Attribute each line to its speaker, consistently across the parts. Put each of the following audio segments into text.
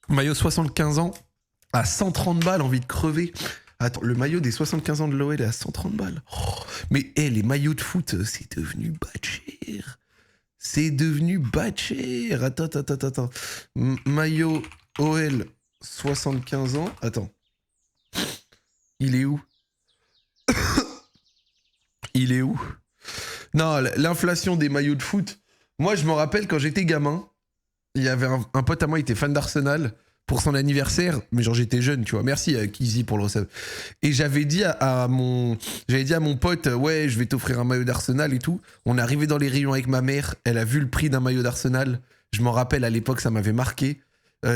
Speaker 1: Maillot 75 ans à 130 balles, envie de crever. Attends, le maillot des 75 ans de l'OL est à 130 balles. Oh, mais les maillots de foot, c'est devenu bas de cher. C'est devenu bas de cher. Attends. Maillot OL 75 ans. Attends. Il est où? Il est où? Non, l'inflation des maillots de foot. Moi, je me rappelle quand j'étais gamin, il y avait un pote à moi, il était fan d'Arsenal pour son anniversaire, mais genre j'étais jeune, tu vois. Merci à Kizzy pour le receveur. Et j'avais dit à mon pote, ouais, je vais t'offrir un maillot d'Arsenal et tout. On est arrivé dans les rayons avec ma mère, elle a vu le prix d'un maillot d'Arsenal. Je m'en rappelle, à l'époque, ça m'avait marqué.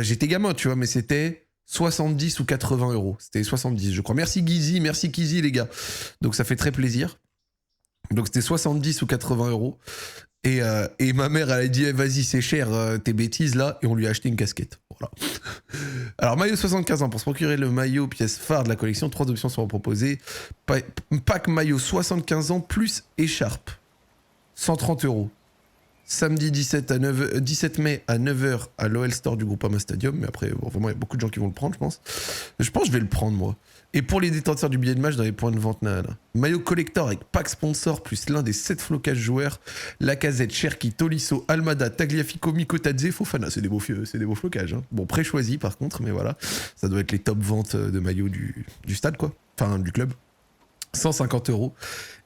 Speaker 1: J'étais gamin, tu vois, mais c'était 70 ou 80 euros. C'était 70, je crois. Merci Kizzy, les gars. Donc ça fait très plaisir. Donc c'était 70 ou 80 euros. Et ma mère, elle a dit, vas-y, c'est cher, tes bêtises là. Et on lui a acheté une casquette. Voilà. Alors, maillot 75 ans. Pour se procurer le maillot, pièce phare de la collection, 3 options seront proposées. Pack maillot 75 ans plus écharpe. 130 euros. Samedi 17 mai à 9h à l'OL Store du Groupama Stadium. Mais après, bon, vraiment, il y a beaucoup de gens qui vont le prendre, je pense. Je pense que je vais le prendre, moi. Et pour les détenteurs du billet de match dans les points de vente, maillot collector avec pack sponsor plus l'un des 7 flocages joueurs. Lacazette, Cherki, Tolisso, Almada, Tagliafico, Mikotadze, Fofana. C'est des beaux flocages. Hein. Bon, pré-choisi par contre, mais voilà. Ça doit être les top ventes de maillots du stade, quoi. Enfin, du club. 150 euros.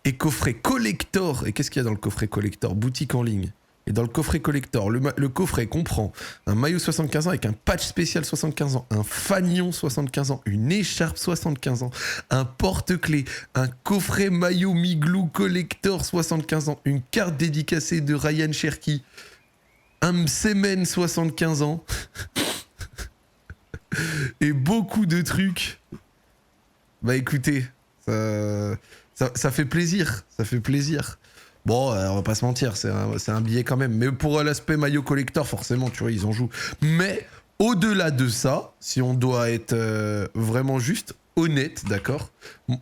Speaker 1: Et coffret collector. Et qu'est-ce qu'il y a dans le coffret collector? Boutique en ligne. Et dans le coffret collector, le coffret comprend un maillot 75 ans avec un patch spécial 75 ans, un fanion 75 ans, une écharpe 75 ans, un porte-clés, un coffret maillot Miglou collector 75 ans, une carte dédicacée de Ryan Cherki, un Msemen 75 ans, et beaucoup de trucs. Bah écoutez, ça fait plaisir, ça fait plaisir. Bon, on va pas se mentir, c'est un billet quand même. Mais pour l'aspect maillot collector, forcément, tu vois, ils en jouent. Mais au-delà de ça, si on doit être vraiment juste honnête, d'accord,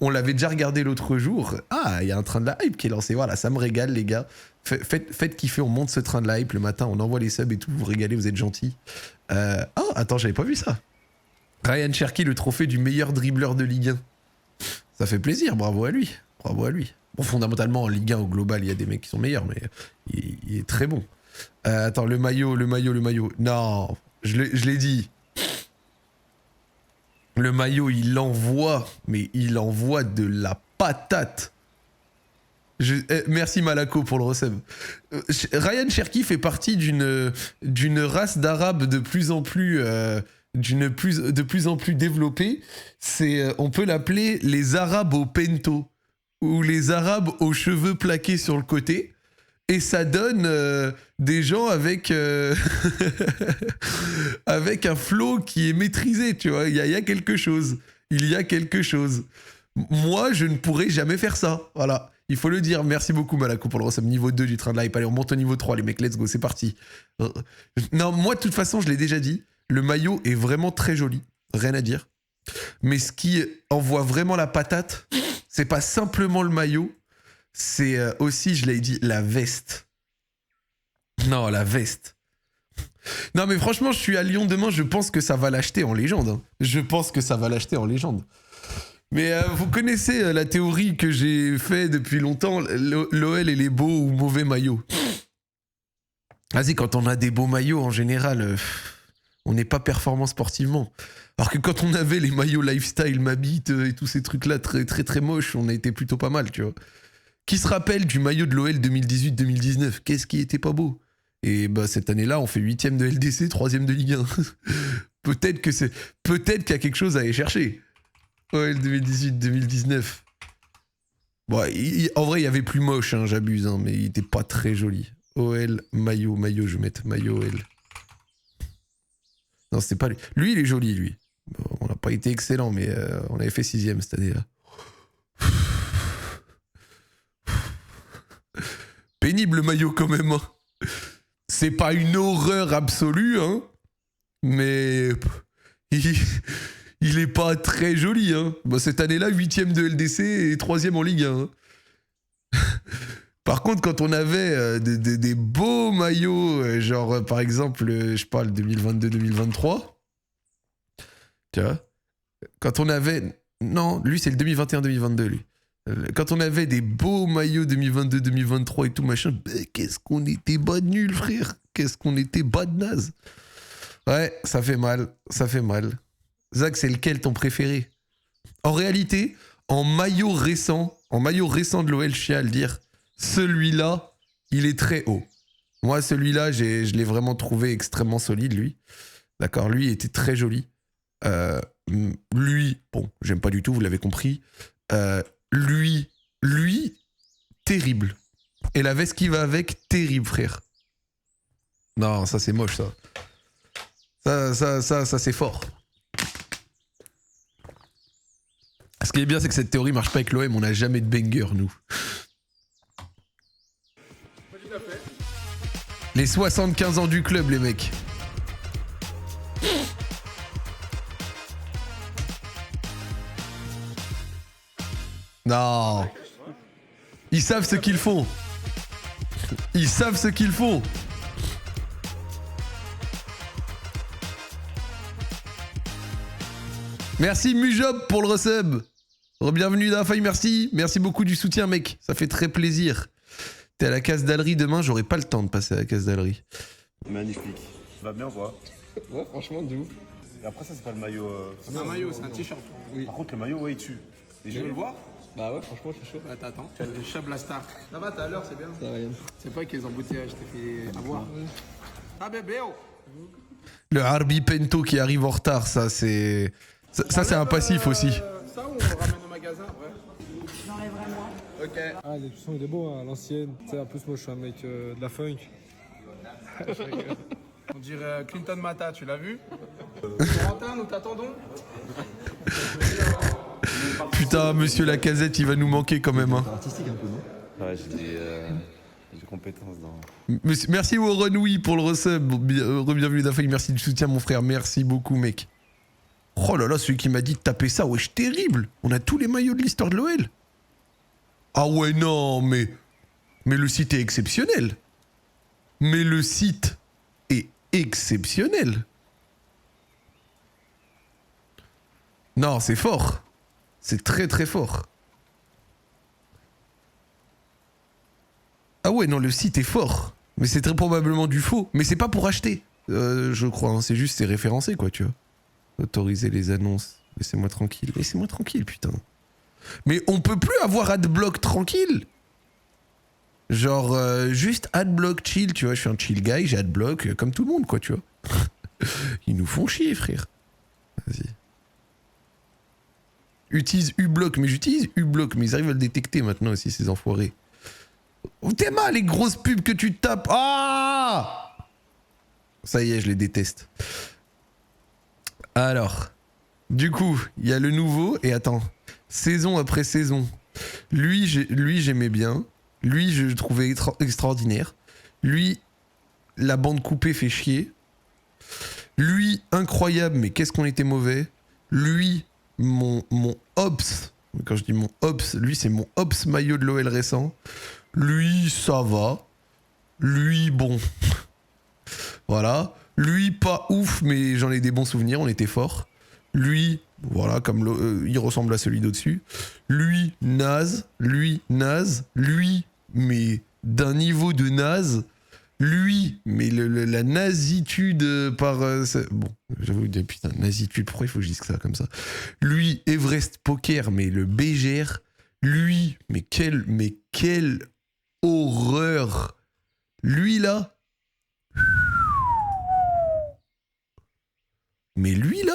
Speaker 1: on l'avait déjà regardé l'autre jour. Ah, il y a un train de la hype qui est lancé. Voilà, ça me régale, les gars. Faites kiffer, on monte ce train de la hype le matin, on envoie les subs et tout, vous régalez, vous êtes gentils. Oh, attends, j'avais pas vu ça. Ryan Cherki, le trophée du meilleur dribbleur de Ligue 1. Ça fait plaisir, bravo à lui. Bravo à lui. Bon, fondamentalement, en Ligue 1, au global, il y a des mecs qui sont meilleurs, mais il est très bon. Attends, le maillot. Non, je l'ai dit. Le maillot, il envoie de la patate. Merci Malako pour le recève. Ryan Cherki fait partie d'une race d'arabes de plus en plus... de plus en plus développée. On peut l'appeler les arabes au pento. Ou les arabes aux cheveux plaqués sur le côté, et ça donne des gens avec avec un flow qui est maîtrisé, tu vois. Il y a quelque chose. Moi, je ne pourrais jamais faire ça. Voilà. Il faut le dire. Merci beaucoup, Malako, pour le recep niveau 2 du train de la hype. Allez, on monte au niveau 3, les mecs. Let's go, c'est parti. Non, moi, de toute façon, je l'ai déjà dit. Le maillot est vraiment très joli. Rien à dire. Mais ce qui envoie vraiment la patate... C'est pas simplement le maillot, c'est aussi, je l'ai dit, la veste. Non, la veste. Non, mais franchement, je suis à Lyon demain, je pense que ça va l'acheter en légende. Hein. Je pense que ça va l'acheter en légende. Mais vous connaissez la théorie que j'ai fait depuis longtemps, l'OL et les beaux ou mauvais maillots. Vas-y, quand on a des beaux maillots, en général, on n'est pas performant sportivement. Alors que quand on avait les maillots lifestyle, Mabit et tous ces trucs-là très très très moches, on a été plutôt pas mal, tu vois. Qui se rappelle du maillot de l'OL 2018-2019 ? Qu'est-ce qui était pas beau ? Et bah cette année-là, on fait 8ème de LDC, 3ème de Ligue 1. Peut-être qu'il y a quelque chose à aller chercher. OL 2018-2019. Bon, en vrai, il y avait plus moche, hein, j'abuse, hein, mais il était pas très joli. OL, maillot, je vais mettre maillot OL. Non, c'était pas lui. Lui, il est joli, lui. Bon, on n'a pas été excellent, mais on avait fait 6ème cette année-là. Pénible le maillot quand même. Hein. C'est pas une horreur absolue, hein. Mais il est pas très joli, hein. Bon, cette année-là, 8ème de LDC et 3ème en Ligue 1. Hein. Par contre, quand on avait des beaux maillots, genre par exemple, je parle 2022-2023, Tu vois? Quand on avait... Non, lui, c'est le 2021-2022, lui. Quand on avait des beaux maillots 2022-2023 et tout machin, bah, qu'est-ce qu'on était bas de nul, frère. Qu'est-ce qu'on était bas de naze. Ouais, ça fait mal. Ça fait mal. Zach, c'est lequel ton préféré? En réalité, en maillot récent de l'OL, je tiens à le dire, celui-là, il est très haut. Moi, celui-là, je l'ai vraiment trouvé extrêmement solide, lui. D'accord, lui était très joli. Lui, bon, j'aime pas du tout, vous l'avez compris. Lui, terrible. Et la veste qui va avec, terrible, frère. Non, ça c'est moche, ça. Ça c'est fort. Ce qui est bien, c'est que cette théorie marche pas avec l'OM, on n'a jamais de banger, nous. Les 75 ans du club, les mecs. Non. Ils savent ce qu'ils font. Ils savent ce qu'ils font. Merci Mujob pour le resub. Bienvenue dans la faille, merci. Merci beaucoup du soutien, mec. Ça fait très plaisir. T'es à la case d'Allery demain, j'aurai pas le temps de passer à la case d'Allery.
Speaker 2: Magnifique. Ça va bien, quoi.
Speaker 3: Ouais, franchement, de ouf.
Speaker 2: Et après, ça, c'est pas le maillot.
Speaker 3: C'est un maillot, c'est un t-shirt. Oui.
Speaker 2: Par contre, le maillot, ouais, il tue. Et je veux le voir.
Speaker 3: Bah ouais, franchement, je suis chaud. Attends. Tu as le chat Blastar. Ça va, t'as l'heure, c'est bien. Ça va, rien. C'est pas qu'ils embouteillages, je t'ai fait avoir. Ah, bébé, oh.
Speaker 1: Le Harbi Pento qui arrive en retard, ça c'est. Ça c'est un passif aussi.
Speaker 3: Ça ou on le ramène au magasin après? J'enlèverai moi. Ok.
Speaker 4: Ah, le son il est beau, hein, à l'ancienne. Tu sais, en plus, moi je suis un mec de la funk.
Speaker 3: On dirait Clinton Mata, tu l'as vu? Corentin, nous t'attendons.
Speaker 1: Putain, monsieur Lacazette, il va nous manquer quand même. Hein.
Speaker 2: Artistique un peu, non? Ouais, j'ai des compétences dans.
Speaker 1: Merci Warren Oui pour le resub. Bienvenue d'Affaire, merci du soutien, mon frère. Merci beaucoup, mec. Oh là là, celui qui m'a dit de taper ça, wesh, terrible. On a tous les maillots de l'histoire de l'OL. Ah ouais, non, mais le site est exceptionnel. Mais le site est exceptionnel. Non, c'est fort. C'est très très fort. Ah ouais, non, le site est fort. Mais c'est très probablement du faux. Mais c'est pas pour acheter, je crois. Hein. C'est juste, c'est référencé, quoi, tu vois. Autoriser les annonces. Laissez-moi tranquille. Laissez-moi tranquille, putain. Mais on peut plus avoir Adblock tranquille. Genre, juste Adblock chill, tu vois. Je suis un chill guy, j'ai Adblock, comme tout le monde, quoi, tu vois. Ils nous font chier, frère. Vas-y. Utilise uBlock, mais j'utilise uBlock, mais ils arrivent à le détecter maintenant aussi, ces enfoirés. Oh, t'es mal, les grosses pubs que tu tapes. Ah! Ça y est, je les déteste. Alors, du coup, il y a le nouveau, et attends, saison après saison. Lui, j'aimais bien. Lui, je le trouvais extraordinaire. Lui, la bande coupée fait chier. Lui, incroyable, mais qu'est-ce qu'on était mauvais. Lui, mon Ops. Quand je dis mon Ops, lui, c'est mon Ops maillot de l'OL récent. Lui, ça va. Lui, bon. Voilà. Lui, pas ouf, mais j'en ai des bons souvenirs, on était forts. Lui, voilà, comme il ressemble à celui d'au-dessus. Lui, naze. Lui, naze. Lui, mais d'un niveau de naze. Lui, mais la nazitude par... bon, j'avoue, putain, nazitude, pourquoi il faut que je dise ça comme ça? Lui, Everest Poker, mais le BGR. Lui, mais quelle horreur. Lui, là... Mais lui, là...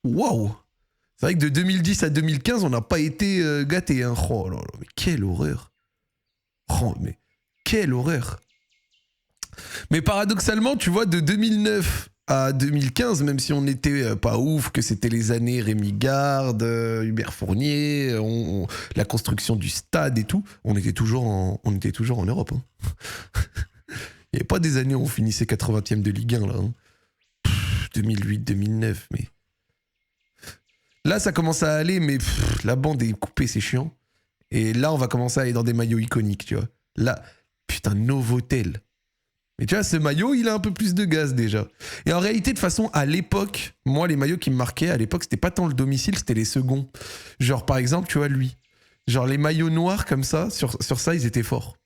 Speaker 1: Waouh! C'est vrai que de 2010 à 2015, on n'a pas été gâtés. Hein. Oh là là, mais quelle horreur! Oh, mais quelle horreur! Mais paradoxalement, tu vois, de 2009 à 2015, même si on n'était pas ouf, que c'était les années Rémi Garde, Hubert Fournier, la construction du stade et tout, on était toujours en Europe. Hein. Il n'y avait pas des années où on finissait 80e de Ligue 1, là. Hein. 2008, 2009, mais... Là, ça commence à aller, mais la bande est coupée, c'est chiant. Et là, on va commencer à aller dans des maillots iconiques, tu vois. Là, putain, Novotel. Mais tu vois, ce maillot, il a un peu plus de gaz déjà. Et en réalité, de façon, à l'époque, moi, les maillots qui me marquaient, à l'époque, c'était pas tant le domicile, c'était les seconds. Genre, par exemple, tu vois, lui. Genre, les maillots noirs comme ça, sur ça, ils étaient forts.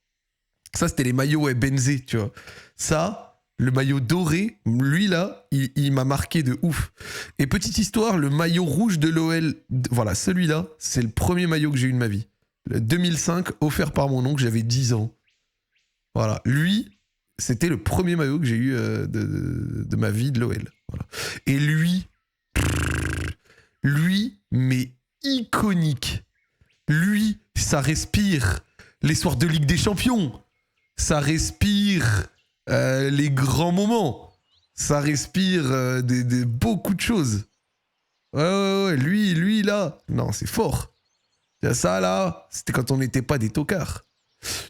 Speaker 1: Ça, c'était les maillots, ouais, benzés, tu vois. Ça, le maillot doré, lui, là, il m'a marqué de ouf. Et petite histoire, le maillot rouge de l'OL, voilà, celui-là, c'est le premier maillot que j'ai eu de ma vie. Le 2005, offert par mon oncle, j'avais 10 ans. Voilà, lui... C'était le premier maillot que j'ai eu de ma vie de l'OL. Voilà. Et lui, mais iconique. Lui, ça respire les soirs de Ligue des Champions. Ça respire les grands moments. Ça respire beaucoup de choses. Ouais, lui, là. Non, c'est fort. Ça, là, c'était quand on n'était pas des tocards.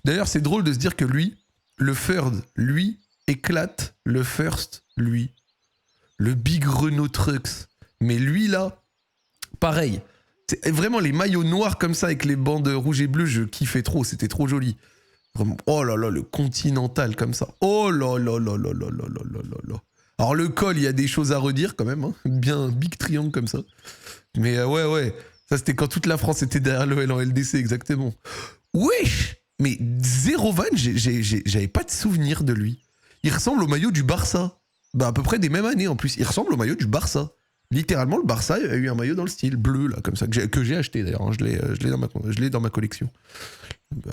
Speaker 1: D'ailleurs, c'est drôle de se dire que lui, le third, lui, éclate le first, lui. Le Big Renault Trucks. Mais lui, là, pareil. C'est vraiment les maillots noirs comme ça avec les bandes rouges et bleues, je kiffais trop, c'était trop joli. Vraiment, oh là là, le Continental comme ça. Oh là là là là là là là là là là. Alors le col, il y a des choses à redire quand même, hein. Bien un big triangle comme ça. Mais ouais, ça c'était quand toute la France était derrière l'OL en LDC, exactement. Wesh! Mais zéro van, j'avais pas de souvenir de lui. Il ressemble au maillot du Barça. Bah à peu près des mêmes années en plus. Il ressemble au maillot du Barça. Littéralement, le Barça a eu un maillot dans le style bleu, là, comme ça, que j'ai acheté d'ailleurs. Hein. Je l'ai dans ma collection.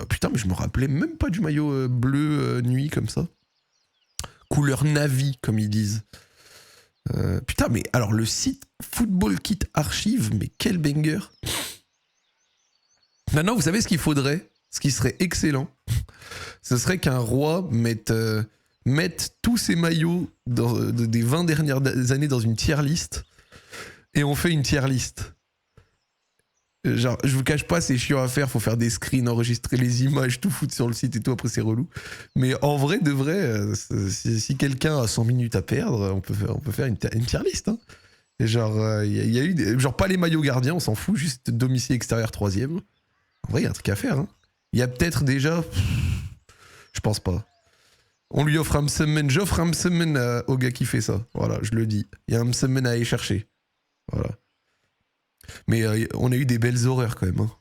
Speaker 1: Putain, mais je me rappelais même pas du maillot bleu nuit comme ça. Couleur navy, comme ils disent. Putain, mais alors le site Football Kit Archive, mais quel banger. Maintenant, vous savez ce qu'il faudrait? Ce qui serait excellent, ce serait qu'un roi mette tous ses maillots des 20 dernières années dans une tier list et on fait une tier list. Genre, je vous cache pas, c'est chiant à faire, faut faire des screens, enregistrer les images, tout foutre sur le site et tout, après c'est relou. Mais en vrai, de vrai, si quelqu'un a 100 minutes à perdre, on peut faire une tier list. Hein. Et genre, il y a eu genre pas les maillots gardiens, on s'en fout, juste domicile extérieur 3ème. En vrai, il y a un truc à faire, hein. Il y a peut-être déjà... Je pense pas. On lui offre un semaine. J'offre un semaine au gars qui fait ça. Voilà, je le dis. Il y a un semaine à aller chercher. Voilà. Mais on a eu des belles horreurs quand même. Hein.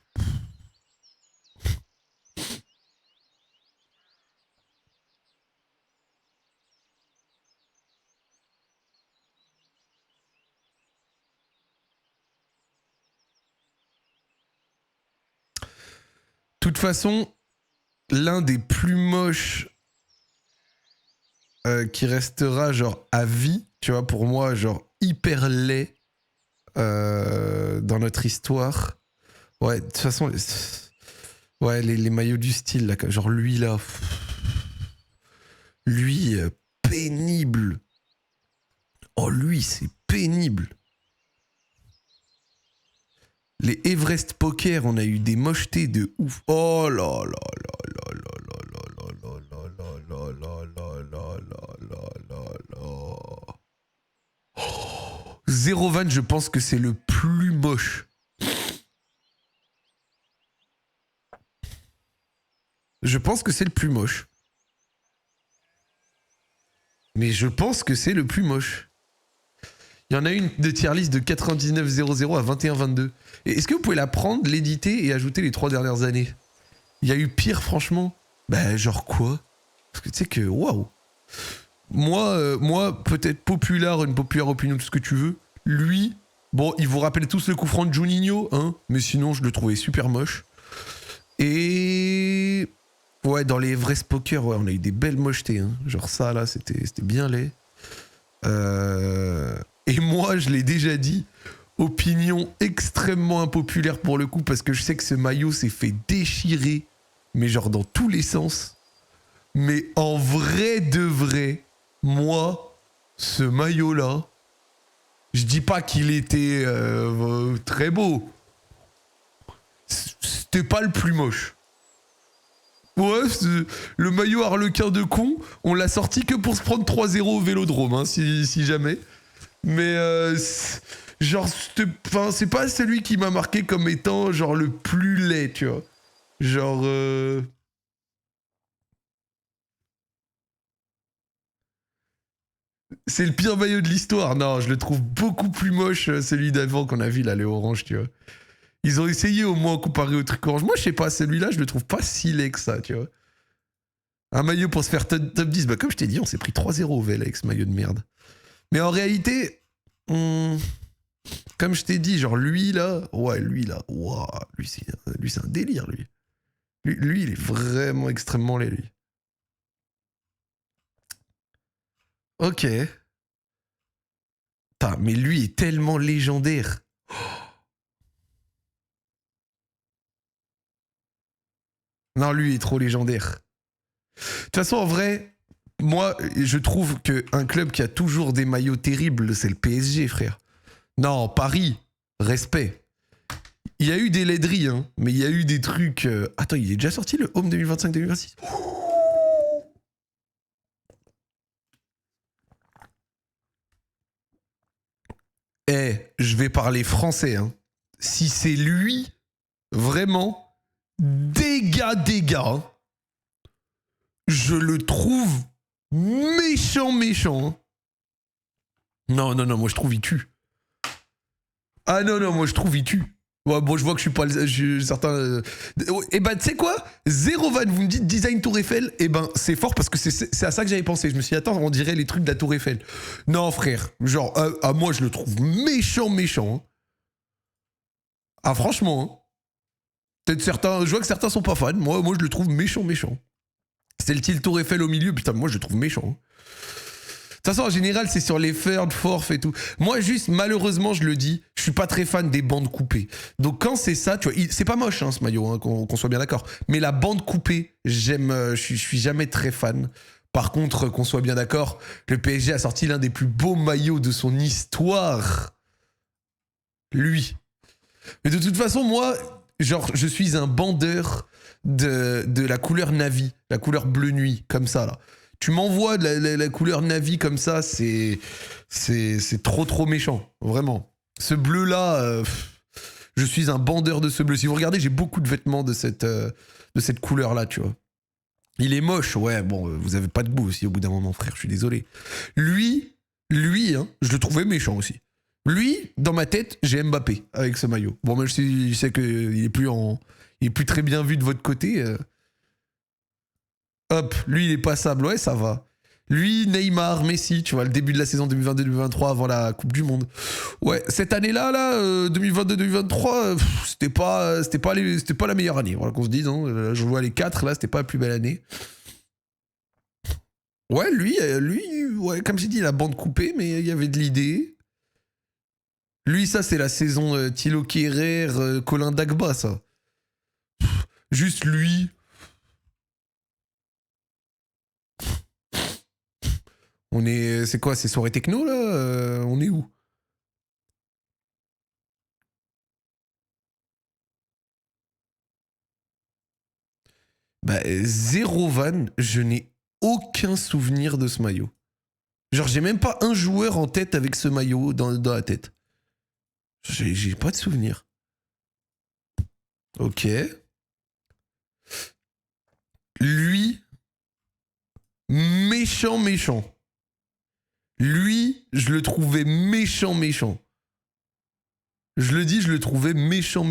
Speaker 1: De toute façon, l'un des plus moches qui restera genre à vie, tu vois, pour moi, genre hyper laid dans notre histoire. Ouais, de toute façon, ouais, les maillots du style, là, genre lui là, lui, pénible. Oh, lui, c'est pénible. Les Everest Poker, on a eu des mochetés de ouf. Oh là là là là là là là là là là là là là là. Zero Van, je pense que c'est le plus moche. Je pense que c'est le plus moche. Mais je pense que c'est le plus moche. Il y en a une de tier list de 99,00 à 21,22. Et est-ce que vous pouvez la prendre, l'éditer et ajouter les 3 dernières années? Il y a eu pire, franchement. Bah, genre quoi? Parce que tu sais que, waouh. Moi, peut-être une populaire opinion, tout ce que tu veux. Lui, bon, il vous rappelle tous le coup franc de Juninho, hein, mais sinon, je le trouvais super moche. Et... ouais, dans les vrais poker, ouais, on a eu des belles mochetés. Hein. Genre ça, là, c'était bien laid. Et moi, je l'ai déjà dit, opinion extrêmement impopulaire pour le coup, parce que je sais que ce maillot s'est fait déchirer, mais genre dans tous les sens. Mais en vrai de vrai, moi, ce maillot-là, je dis pas qu'il était très beau. C'était pas le plus moche. Ouais, le maillot harlequin de con, on l'a sorti que pour se prendre 3-0 au Vélodrome, hein, si jamais. Mais genre, c'est pas celui qui m'a marqué comme étant genre le plus laid, tu vois. Genre... C'est le pire maillot de l'histoire. Non, je le trouve beaucoup plus moche, celui d'avant qu'on a vu, là, les oranges, tu vois. Ils ont essayé au moins comparé au truc orange. Moi, je sais pas, celui-là, je le trouve pas si laid que ça, tu vois. Un maillot pour se faire top 10. Bah, comme je t'ai dit, on s'est pris 3-0 au VL avec ce maillot de merde. Mais en réalité, comme je t'ai dit, genre lui là, lui c'est un délire, lui. Lui, il est vraiment extrêmement laid, lui. Ok. Putain, mais lui est tellement légendaire. Non, lui est trop légendaire. De toute façon, en vrai, moi, je trouve qu'un club qui a toujours des maillots terribles, c'est le PSG, frère. Non, Paris, respect. Il y a eu des laideries, hein, mais il y a eu des trucs... Attends, il est déjà sorti le Home 2025-2026 ? Eh, je vais parler français, hein. Si c'est lui, vraiment, dégâts, hein. Je le trouve méchant. Hein. Non, moi je trouve il tue. Ah non, moi je trouve il tue. Ouais, bon, je vois que je suis pas certain. Et ben, tu sais quoi, Zéro van, vous me dites design Tour Eiffel, et ben, c'est fort parce que c'est à ça que j'avais pensé. Je me suis dit, attends, on dirait les trucs de la Tour Eiffel. Non, frère, genre, moi je le trouve méchant. Hein. Ah, franchement, hein. Peut-être certains, je vois que certains sont pas fans. Moi je le trouve méchant. C'est le tilt Tour Eiffel au milieu, putain, moi je le trouve méchant. Hein. De toute façon, en général, c'est sur les third, fourth et tout. Moi, juste, malheureusement, je le dis, je suis pas très fan des bandes coupées. Donc, quand c'est ça, tu vois, c'est pas moche, hein, ce maillot, hein, qu'on soit bien d'accord. Mais la bande coupée, j'aime, je suis jamais très fan. Par contre, qu'on soit bien d'accord, le PSG a sorti l'un des plus beaux maillots de son histoire. Lui. Mais de toute façon, moi, genre, je suis un bandeur de la couleur navy, la couleur bleu nuit, comme ça, là. Tu m'envoies de la couleur navy comme ça, c'est trop méchant, vraiment. Ce bleu-là, je suis un bandeur de ce bleu. Si vous regardez, j'ai beaucoup de vêtements de cette couleur-là, tu vois. Il est moche, ouais, bon, vous avez pas de goût aussi au bout d'un moment, frère, je suis désolé. Lui, hein, je le trouvais méchant aussi. Lui, dans ma tête, j'ai Mbappé avec ce maillot. Bon, même si je sais qu'il est plus très bien vu de votre côté. Hop, lui il est passable, ouais ça va. Lui, Neymar, Messi, tu vois, le début de la saison 2022-2023 avant la Coupe du Monde. Ouais, cette année-là, 2022-2023, c'était pas la meilleure année, voilà qu'on se dise. Hein. Je vois les 4, là, c'était pas la plus belle année. Ouais, lui, ouais, comme j'ai dit, la bande coupée, mais il y avait de l'idée. Lui, ça, c'est la saison Thilo Kehrer, Colin Dagba, ça. Juste lui... C'est quoi, c'est soirée techno là on est où? Bah, Zéro van, je n'ai aucun souvenir de ce maillot. Genre, j'ai même pas un joueur en tête avec ce maillot dans la tête. J'ai pas de souvenir. Ok. Lui, méchant. Lui, je le trouvais méchant. Je le dis, je le trouvais méchant.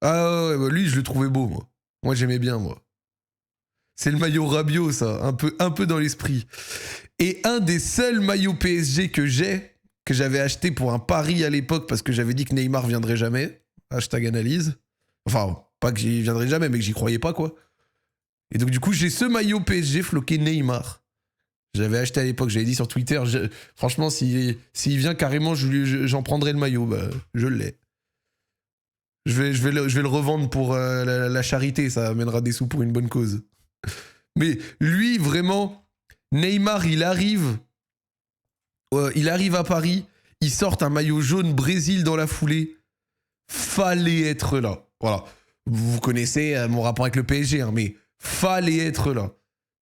Speaker 1: Ah ouais, bah lui, je le trouvais beau, moi. Moi, j'aimais bien, moi. C'est le maillot Rabiot, ça. Un peu dans l'esprit. Et un des seuls maillots PSG que j'avais acheté pour un pari à l'époque, parce que j'avais dit que Neymar viendrait jamais. Hashtag analyse. Enfin, pas que j'y viendrais jamais, mais que j'y croyais pas, quoi. Et donc, du coup, j'ai ce maillot PSG floqué Neymar. J'avais acheté à l'époque, j'avais dit sur Twitter, franchement, s'il vient carrément, j'en prendrai le maillot. Bah, je l'ai. Je vais le revendre pour la charité, ça amènera des sous pour une bonne cause. Mais lui, vraiment, Neymar, il arrive à Paris, il sort un maillot jaune Brésil dans la foulée. Fallait être là. Voilà. Vous connaissez mon rapport avec le PSG, hein, mais fallait être là.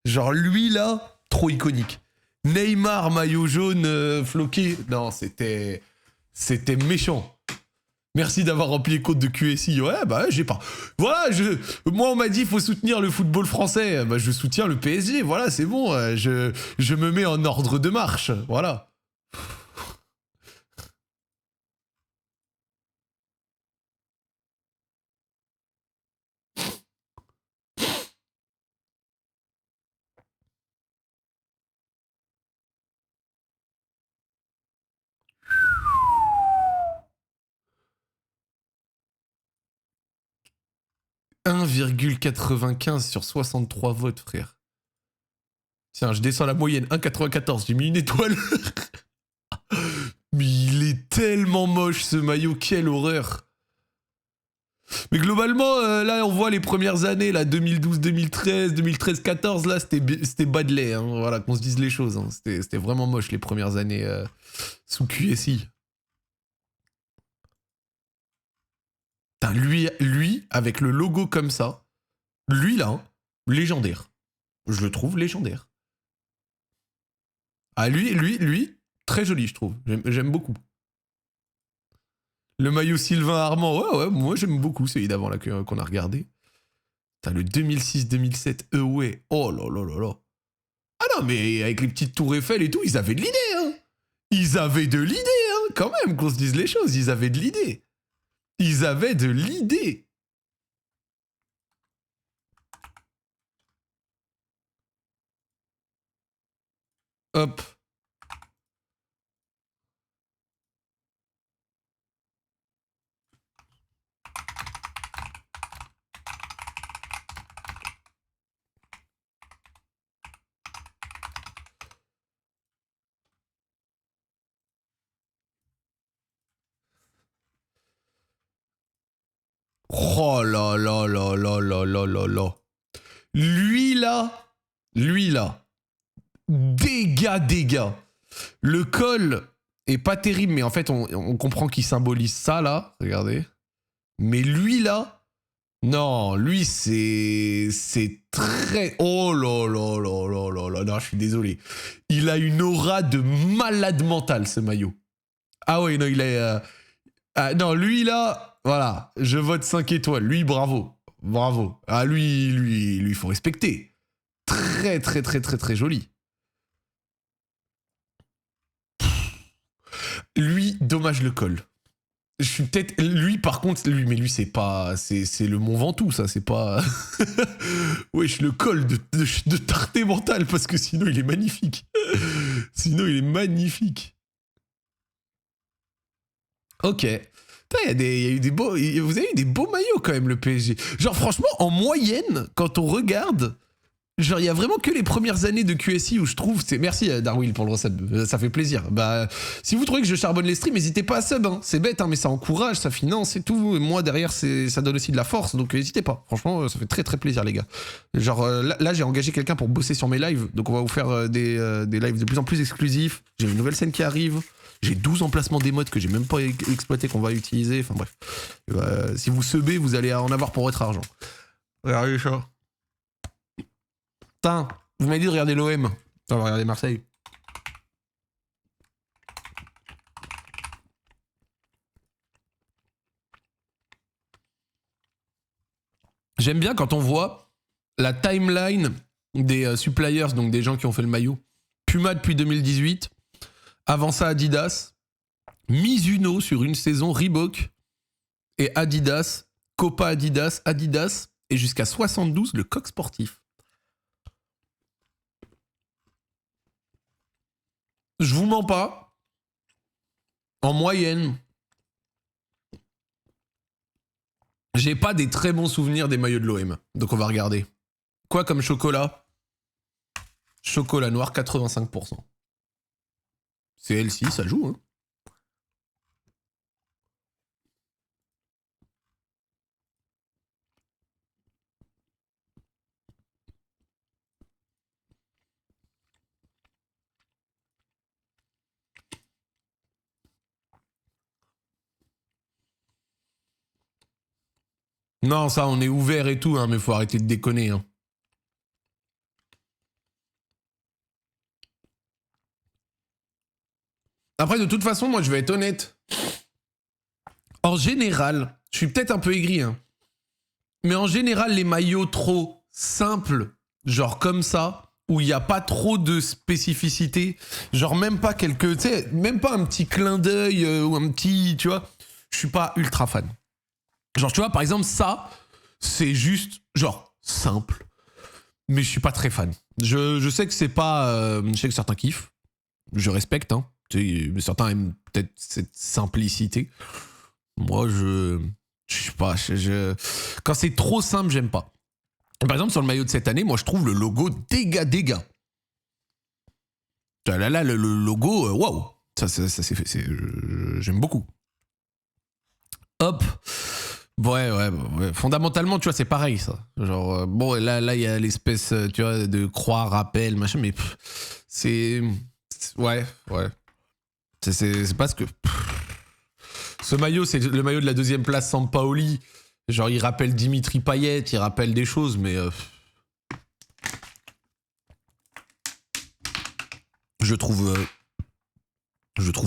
Speaker 1: Genre lui là, trop iconique. Neymar, maillot jaune floqué. Non, c'était méchant. Merci d'avoir rempli les comptes de QSI. Ouais, bah j'ai pas. Voilà, moi on m'a dit il faut soutenir le football français. Bah je soutiens le PSG. Voilà, c'est bon. Je me mets en ordre de marche. Voilà. 1,95 sur 63 votes, frère. Tiens, je descends la moyenne. 1,94. J'ai mis une étoile. Mais il est tellement moche ce maillot. Quelle horreur. Mais globalement, là, on voit les premières années, là, 2012, 2013, 2013, 14, là, c'était bas de lait, hein, voilà, qu'on se dise les choses. Hein. C'était vraiment moche, les premières années sous QSI. Putain, lui, avec le logo comme ça, lui, là, hein, légendaire. Je le trouve légendaire. Ah, lui, très joli, je trouve. J'aime beaucoup. Le maillot Sylvain Armand, ouais, moi j'aime beaucoup celui d'avant là qu'on a regardé. Putain, le 2006-2007, ouais, oh là là là là. Ah non, mais avec les petites tours Eiffel et tout, ils avaient de l'idée, hein. Ils avaient de l'idée, hein, quand même, qu'on se dise les choses, ils avaient de l'idée. Ils avaient de l'idée. Hop. Oh là là là là là là là là. Lui là, dégâts. Le col est pas terrible, mais en fait, on comprend qu'il symbolise ça là, regardez. Mais lui là, non, lui c'est très... Oh là là là là là là, non, je suis désolé. Il a une aura de malade mental, ce maillot. Ah ouais, non, il est... Ah, non, lui là, voilà, je vote 5 étoiles. Lui, bravo. Bravo. Ah, lui, il faut respecter. Très, très, très, très, très joli. Lui, dommage le col. Je suis peut-être... Lui, par contre, lui, c'est pas... C'est le Mont Ventoux, ça, c'est pas... Wesh, le col de tarté mental, parce que sinon, il est magnifique. Sinon, il est magnifique. Ok. Il y a eu des beaux... Vous avez eu des beaux maillots, quand même, le PSG. Genre, franchement, en moyenne, quand on regarde... Genre, il y a vraiment que les premières années de QSI où je trouve... Merci Darwin pour le resub, ça fait plaisir. Bah, si vous trouvez que je charbonne les streams, n'hésitez pas à sub. Hein. C'est bête, hein, mais ça encourage, ça finance et tout. Et moi, derrière, ça donne aussi de la force, donc n'hésitez pas. Franchement, ça fait très très plaisir, les gars. Genre, là j'ai engagé quelqu'un pour bosser sur mes lives, donc on va vous faire des lives de plus en plus exclusifs. J'ai une nouvelle scène qui arrive. J'ai 12 emplacements d'émotes que j'ai même pas exploité, qu'on va utiliser. Enfin bref. Si vous subez, vous allez en avoir pour votre argent. Regardez ça. Putain, vous m'avez dit de regarder l'OM. On va regarder Marseille. J'aime bien quand on voit la timeline des suppliers, donc des gens qui ont fait le maillot. Puma depuis 2018. Avant ça, Adidas. Mizuno sur une saison, Reebok et Adidas. Copa Adidas, Adidas. Et jusqu'à 72, le coq sportif. Je vous mens pas. En moyenne, j'ai pas des très bons souvenirs des maillots de l'OM. Donc on va regarder. Quoi comme chocolat? Chocolat noir, 85%. C'est L6, ça joue, hein. Non, ça, on est ouvert et tout, hein, mais faut arrêter de déconner. Hein. Après, de toute façon, moi, je vais être honnête. En général, je suis peut-être un peu aigri, hein, mais en général, les maillots trop simples, genre comme ça, où il n'y a pas trop de spécificité, genre même pas quelques, tu sais, même pas un petit clin d'œil ou un petit, tu vois, je suis pas ultra fan. Genre, tu vois, par exemple, ça, c'est juste, genre, simple, mais je suis pas très fan. Je sais que c'est pas, je sais que certains kiffent, je respecte, hein, tu sais, certains aiment peut-être cette simplicité. Moi, je sais pas, quand c'est trop simple, j'aime pas. Par exemple, sur le maillot de cette année, moi, je trouve le logo déga. Là, le logo, waouh, ça c'est fait, j'aime beaucoup. Hop, ouais. Fondamentalement, tu vois, c'est pareil, ça. Genre, bon, là, il y a l'espèce, tu vois, de croix, rappel, machin, mais c'est, ouais. C'est parce que ce maillot, c'est le maillot de la deuxième place Sampaoli. Genre, il rappelle Dimitri Payet, il rappelle des choses, mais je trouve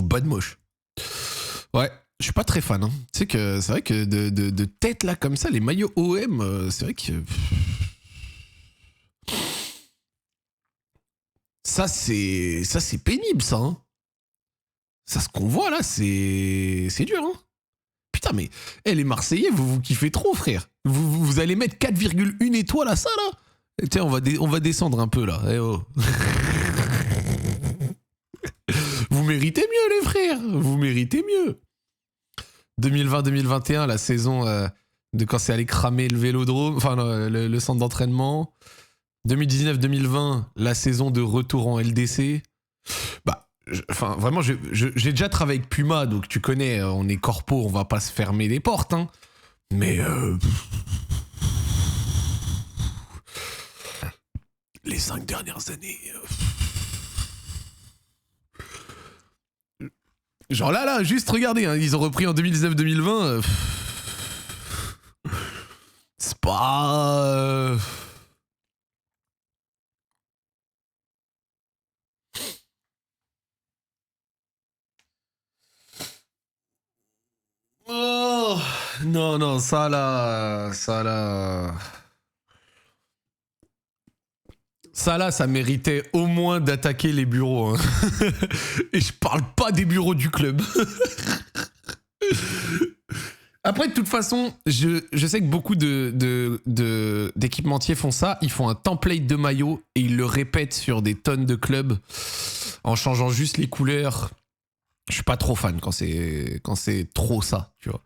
Speaker 1: bad moche. Ouais, je suis pas très fan. Hein. Tu sais que c'est vrai que de tête là comme ça, les maillots OM, c'est vrai que ça c'est pénible ça. Hein. Ça ce qu'on voit là, c'est dur. Hein. Putain, mais les Marseillais, vous kiffez trop, frère. Vous allez mettre 4,1 étoiles à ça, là. Tiens, on va descendre un peu, là. Eh oh. Vous méritez mieux, les frères. Vous méritez mieux. 2020-2021, la saison de quand c'est allé cramer le vélodrome, enfin le centre d'entraînement. 2019-2020, la saison de retour en LDC. Bah, enfin, vraiment, j'ai déjà travaillé avec Puma, donc tu connais, on est corpo, on va pas se fermer les portes, hein. Mais les 5 dernières années, genre là, juste regardez, hein, ils ont repris en 2019-2020. C'est pas. Oh non, ça là, ça méritait au moins d'attaquer les bureaux. Hein. Et je parle pas des bureaux du club. Après, de toute façon, je sais que beaucoup d'équipementiers font ça. Ils font un template de maillot et ils le répètent sur des tonnes de clubs en changeant juste les couleurs. Je suis pas trop fan quand c'est trop ça, tu vois.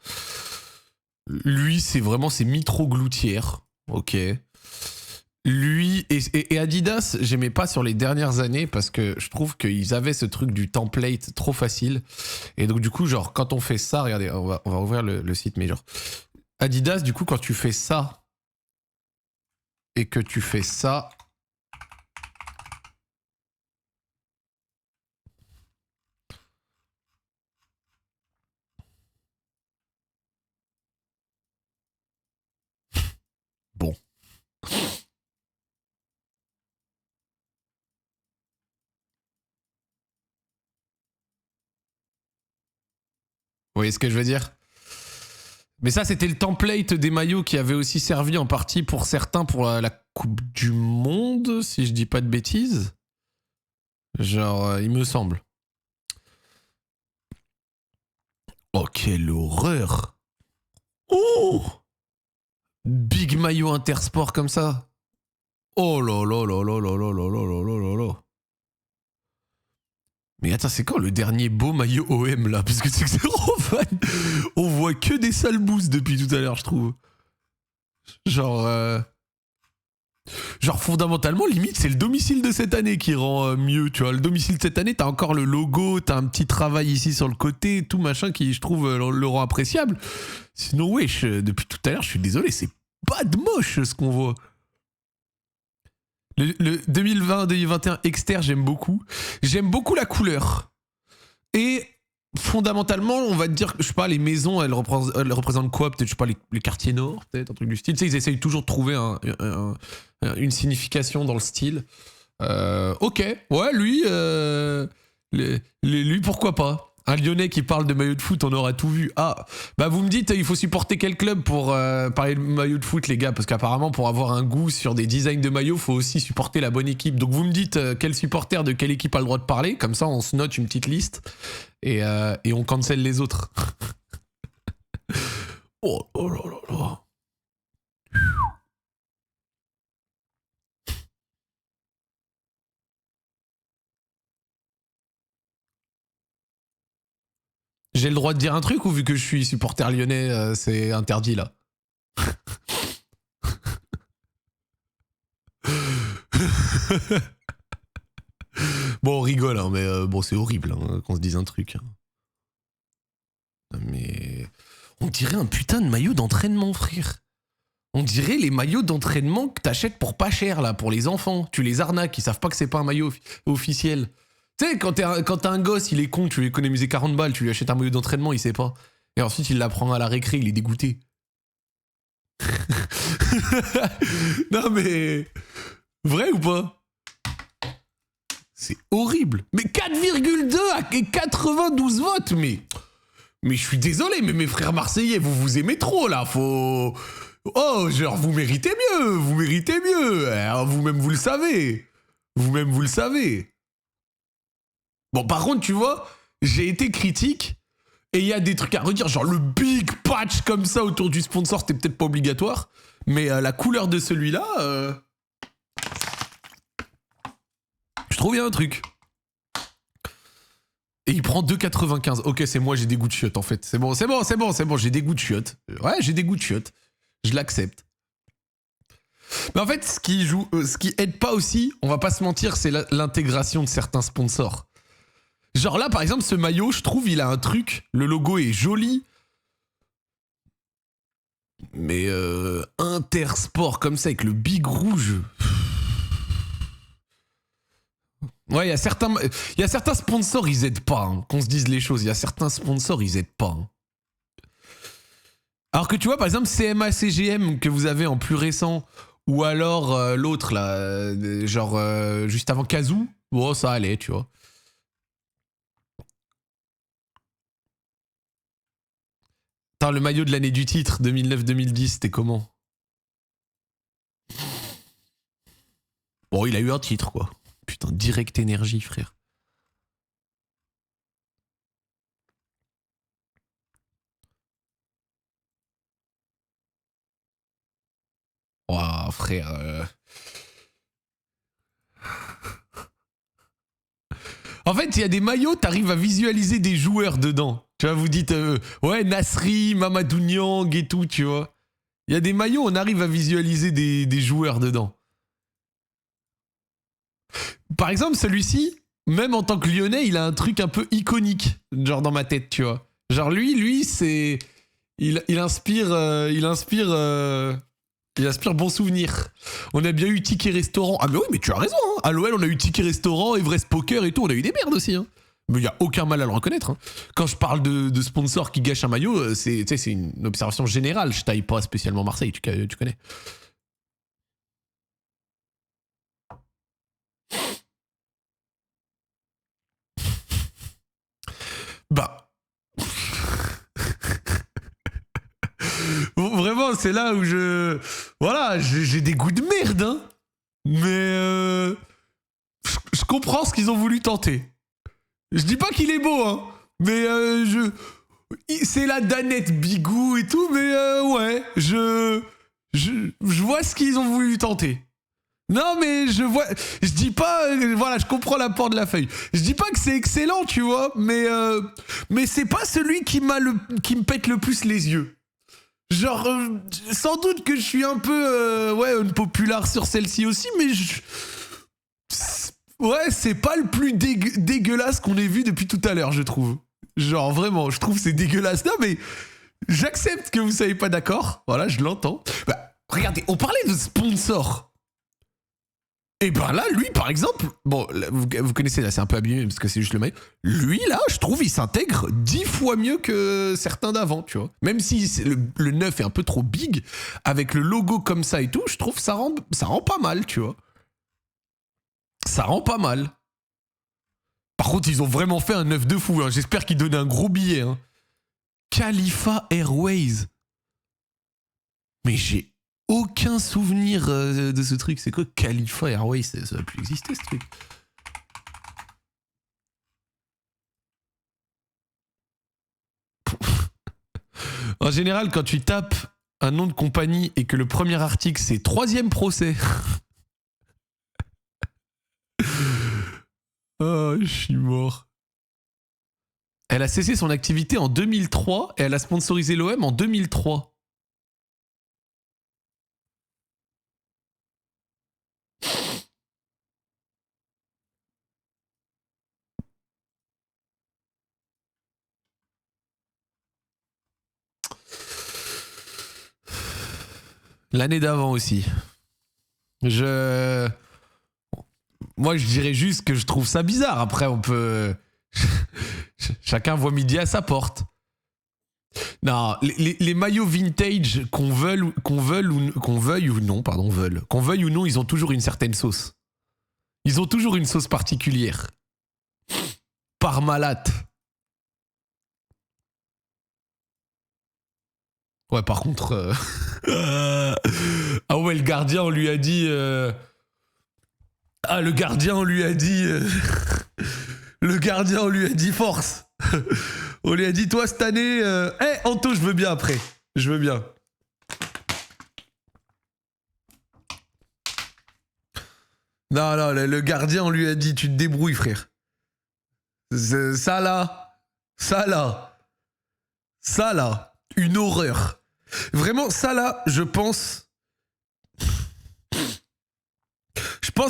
Speaker 1: Lui, c'est vraiment ses Mitrogloutières, ok. Lui et Adidas, j'aimais pas sur les dernières années parce que je trouve qu'ils avaient ce truc du template trop facile. Et donc du coup, genre quand on fait ça, regardez, on va ouvrir le site, mais genre Adidas, du coup, quand tu fais ça et que tu fais ça. Bon. Vous voyez ce que je veux dire? Mais ça, c'était le template des maillots qui avait aussi servi en partie pour certains pour la Coupe du Monde, si je dis pas de bêtises. Genre, il me semble. Oh, quelle horreur! Oh! Big maillot intersport comme ça. Oh là là là là là là là là là là là. Mais attends, c'est quand le dernier beau maillot OM là? Parce que c'est trop fan. On voit que des sales boosts depuis tout à l'heure, je trouve. Genre fondamentalement, limite, c'est le domicile de cette année qui rend mieux, tu vois. Le domicile de cette année, t'as encore le logo, t'as un petit travail ici sur le côté, tout machin qui, je trouve, le rend appréciable. Sinon, wesh, depuis tout à l'heure, je suis désolé, c'est pas de moche ce qu'on voit. Le 2020-2021 externe, j'aime beaucoup. J'aime beaucoup la couleur. Et fondamentalement, on va te dire que, je sais pas, les maisons, elles représentent quoi? Peut-être, je sais pas, les quartiers nord, peut-être, un truc du style. Tu sais, ils essayent toujours de trouver une signification dans le style. Ok, ouais, lui, pourquoi pas? Un Lyonnais qui parle de maillot de foot, on aura tout vu. Ah, bah vous me dites, il faut supporter quel club pour parler de maillot de foot, les gars? Parce qu'apparemment, pour avoir un goût sur des designs de maillot, faut aussi supporter la bonne équipe. Donc vous me dites quel supporter de quelle équipe a le droit de parler. Comme ça, on se note une petite liste et on cancelle les autres. Oh là là là. J'ai le droit de dire un truc ou vu que je suis supporter lyonnais, c'est interdit là? Bon, on rigole, hein, mais bon, c'est horrible hein, qu'on se dise un truc. Mais on dirait un putain de maillot d'entraînement, frère. On dirait les maillots d'entraînement que t'achètes pour pas cher là, pour les enfants. Tu les arnaques, ils savent pas que c'est pas un maillot officiel. Tu sais, quand t'as un gosse, il est con, tu lui économises 40 balles, tu lui achètes un maillot d'entraînement, il sait pas. Et ensuite, il l'apprend à la récré, il est dégoûté. Non mais... Vrai ou pas? C'est horrible. Mais 4,2 à 92 votes, mais je suis désolé, mais mes frères marseillais, vous aimez trop là, faut... Oh, genre, vous méritez mieux. Vous-même, vous le savez. Vous-même, vous le savez. Bon, par contre, tu vois, j'ai été critique et il y a des trucs à redire, genre le big patch comme ça autour du sponsor, c'était peut-être pas obligatoire, mais la couleur de celui-là, je trouve il y a un truc. Et il prend 2,95. Ok, c'est moi, j'ai des goûts de chiottes en fait. C'est bon, j'ai des goûts de chiottes. Ouais, j'ai des goûts de chiottes. Je l'accepte. Mais en fait, ce qui aide pas aussi, on va pas se mentir, c'est l'intégration de certains sponsors. Genre là, par exemple, ce maillot, je trouve, il a un truc. Le logo est joli. Mais Intersport, comme ça, avec le big rouge. Ouais, il y a certains sponsors, ils aident pas. Hein, qu'on se dise les choses. Il y a certains sponsors, ils aident pas. Hein. Alors que tu vois, par exemple, CMA CGM que vous avez en plus récent, ou alors l'autre là, genre juste avant Kazoo, bon, ça allait, tu vois. Attends, le maillot de l'année du titre, 2009-2010, c'était comment? Bon, il a eu un titre, quoi. Putain, Direct Énergie, frère. Ouah, frère. En fait, il y a des maillots, t'arrives à visualiser des joueurs dedans. Tu vois, vous dites, ouais, Nasri, Mamadou Niang et tout, tu vois. Il y a des maillots, on arrive à visualiser des joueurs dedans. Par exemple, celui-ci, même en tant que Lyonnais, il a un truc un peu iconique, genre dans ma tête, tu vois. Genre lui, c'est... Il inspire bon souvenir. On a bien eu Ticket Restaurant. Ah mais oui, mais tu as raison. Hein. À l'OL, on a eu Ticket Restaurant, Everest Poker et tout. On a eu des merdes aussi. Hein. Mais il n'y a aucun mal à le reconnaître. Hein. Quand je parle de sponsors qui gâchent un maillot, c'est une observation générale. Je taille pas spécialement Marseille, tu connais. Bah... Vraiment, c'est là où voilà, j'ai des goûts de merde, hein. Mais je comprends ce qu'ils ont voulu tenter. Je dis pas qu'il est beau, hein. Mais c'est la danette bigou et tout, mais ouais, je vois ce qu'ils ont voulu tenter. Non, mais je dis pas, voilà, je comprends l'apport de la feuille. Je dis pas que c'est excellent, tu vois, mais c'est pas celui qui me pète le plus les yeux. Genre, sans doute que je suis un peu, unpopular sur celle-ci aussi, mais ouais, c'est pas le plus dégueulasse qu'on ait vu depuis tout à l'heure, je trouve. Genre, vraiment, je trouve c'est dégueulasse. Non, mais j'accepte que vous soyez pas d'accord. Voilà, je l'entends. Bah, regardez, on parlait de sponsor. Et ben là, lui, par exemple, bon, là, vous connaissez, là, c'est un peu abîmé parce que c'est juste le maillot. Lui, là, je trouve, il s'intègre 10 fois mieux que certains d'avant, tu vois. Même si le neuf est un peu trop big, avec le logo comme ça et tout, je trouve ça rend pas mal, tu vois. Ça rend pas mal. Par contre, ils ont vraiment fait un œuf de fou. Hein. J'espère qu'ils donnaient un gros billet. Hein. Khalifa Airways. Mais j'ai aucun souvenir de ce truc. C'est quoi Khalifa Airways? Ça va plus exister ce truc. En général, quand tu tapes un nom de compagnie et que le premier article c'est 3e procès. Oh, je suis mort. Elle a cessé son activité en 2003 et elle a sponsorisé l'OM en 2003. L'année d'avant aussi. Moi, je dirais juste que je trouve ça bizarre. Après, on peut... Chacun voit midi à sa porte. Non, les maillots vintage qu'on veuille ou non, ils ont toujours une certaine sauce. Ils ont toujours une sauce particulière. Parmalat. Ouais, par contre... Ah ouais, le gardien, on lui a dit... Ah, le gardien, on lui a dit... Le gardien, on lui a dit force. On lui a dit, toi, cette année... Anto, je veux bien après. Je veux bien. Non, le gardien, on lui a dit, tu te débrouilles, frère. Ça là, une horreur. Vraiment, ça là, je pense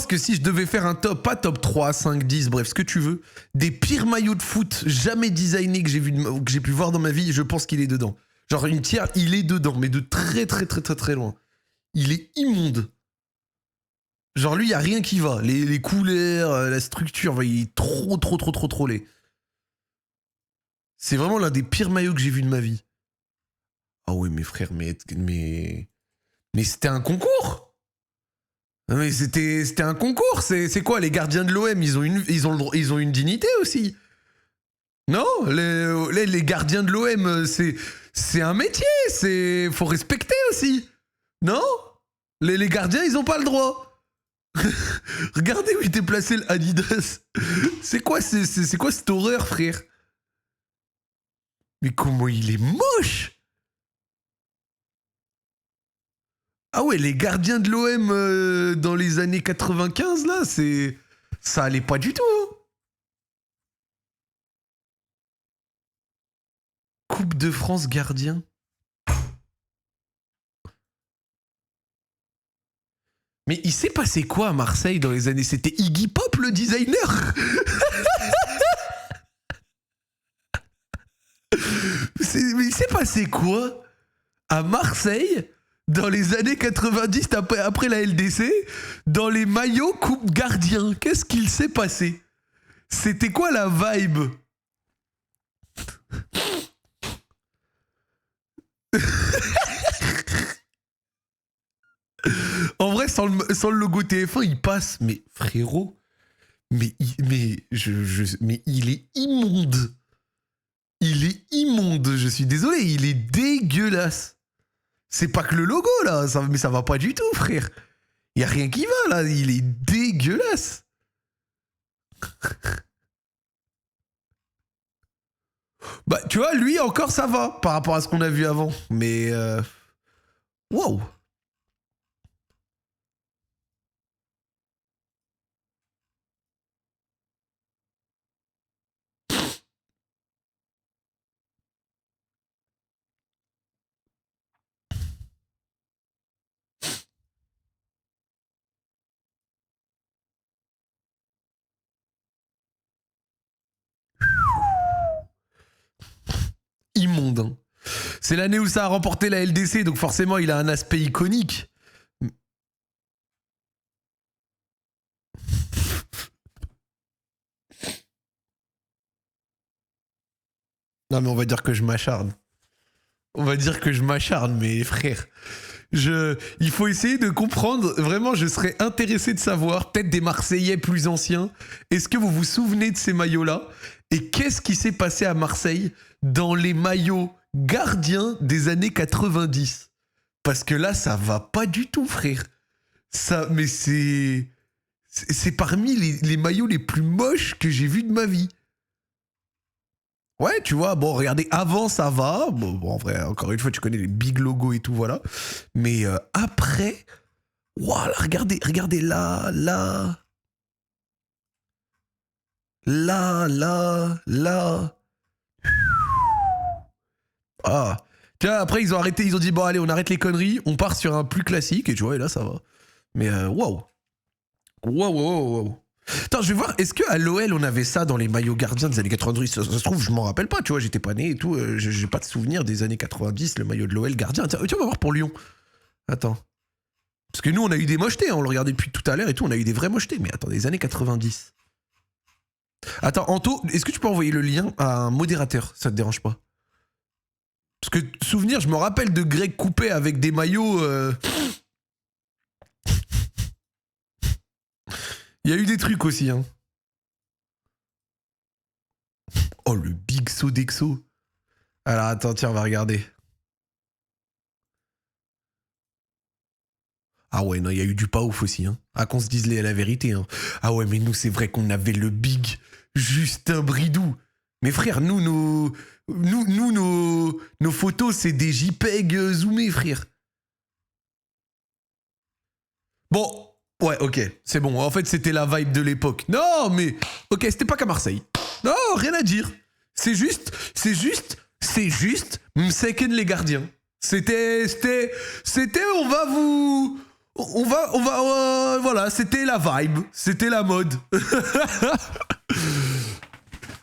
Speaker 1: que si je devais faire un top, pas top 3, 5, 10, bref, ce que tu veux, des pires maillots de foot jamais designés que j'ai pu voir dans ma vie, je pense qu'il est dedans. Genre une tiers, il est dedans, mais de très très très très très loin. Il est immonde. Genre lui, il n'y a rien qui va. Les couleurs, la structure, il est trop laid. C'est vraiment l'un des pires maillots que j'ai vu de ma vie. Ah oui, mes frères, mais c'était un concours. Mais c'était un concours. C'est quoi, les gardiens de l'OM, ils ont une dignité aussi. Non, les gardiens de l'OM, c'est un métier. Faut respecter aussi. Non, les gardiens, ils ont pas le droit. Regardez où il était placé le Adidas. C'est quoi cette horreur, frère? Mais comment il est moche! Ah ouais, les gardiens de l'OM dans les années 95, là, ça allait pas du tout. Hein. Coupe de France gardien. Mais il s'est passé quoi à Marseille dans les années... C'était Iggy Pop, le designer. Mais il s'est passé quoi à Marseille dans les années 90 après la LDC, dans les maillots coupe gardien? Qu'est-ce qu'il s'est passé? C'était quoi la vibe? En vrai, sans le logo TF1, il passe. Mais frérot, mais il est immonde. Il est immonde, je suis désolé, il est dégueulasse. C'est pas que le logo là, mais ça va pas du tout, frère. Y a rien qui va là, il est dégueulasse. Bah, tu vois, lui encore ça va par rapport à ce qu'on a vu avant. Mais. Wow! Immonde. Hein. C'est l'année où ça a remporté la LDC, donc forcément il a un aspect iconique. Non mais on va dire que je m'acharne. On va dire que je m'acharne, mais frère, Il faut essayer de comprendre. Vraiment, je serais intéressé de savoir, peut-être des Marseillais plus anciens, est-ce que vous vous souvenez de ces maillots-là? Et qu'est-ce qui s'est passé à Marseille dans les maillots gardiens des années 90? Parce que là, ça va pas du tout, frère. Mais c'est parmi les maillots les plus moches que j'ai vus de ma vie. Ouais, tu vois, bon, regardez, avant, ça va. Bon, en vrai, encore une fois, tu connais les big logos et tout, voilà. Mais après, voilà, regardez là. Ah. Tu vois, après, ils ont arrêté, ils ont dit, bon, allez, on arrête les conneries, on part sur un plus classique, et tu vois, et là, ça va. Mais waouh. Waouh. Attends, je vais voir, est-ce qu'à l'OL, on avait ça dans les maillots gardiens des années 90? Ça se trouve, je m'en rappelle pas, tu vois, j'étais pas né et tout, j'ai pas de souvenir des années 90, le maillot de l'OL gardien. Tiens, on va voir pour Lyon. Attends. Parce que nous, on a eu des mochetés, hein, on le regardait depuis tout à l'heure et tout, on a eu des vraies mochetés, mais attends, des années 90. Attends, Anto, est-ce que tu peux envoyer le lien à un modérateur? Ça te dérange pas? Parce que, souvenir, je me rappelle de Greg Coupé avec des maillots... Il y a eu des trucs aussi, hein. Oh, le Big Sodexo. Alors, attends, tiens, on va regarder. Ah ouais, non, il y a eu du pas ouf aussi, hein. Ah, qu'on se dise la vérité, hein. Ah ouais, mais nous, c'est vrai qu'on avait le Big Justin Bridou. Mais frère, nos photos, c'est des JPEG zoomés, frère. Bon... Ouais, ok, c'est bon. En fait, c'était la vibe de l'époque. Non, mais... Ok, c'était pas qu'à Marseille. Non, rien à dire. C'est juste... Mseken les gardiens. C'était... Voilà, c'était la vibe. C'était la mode.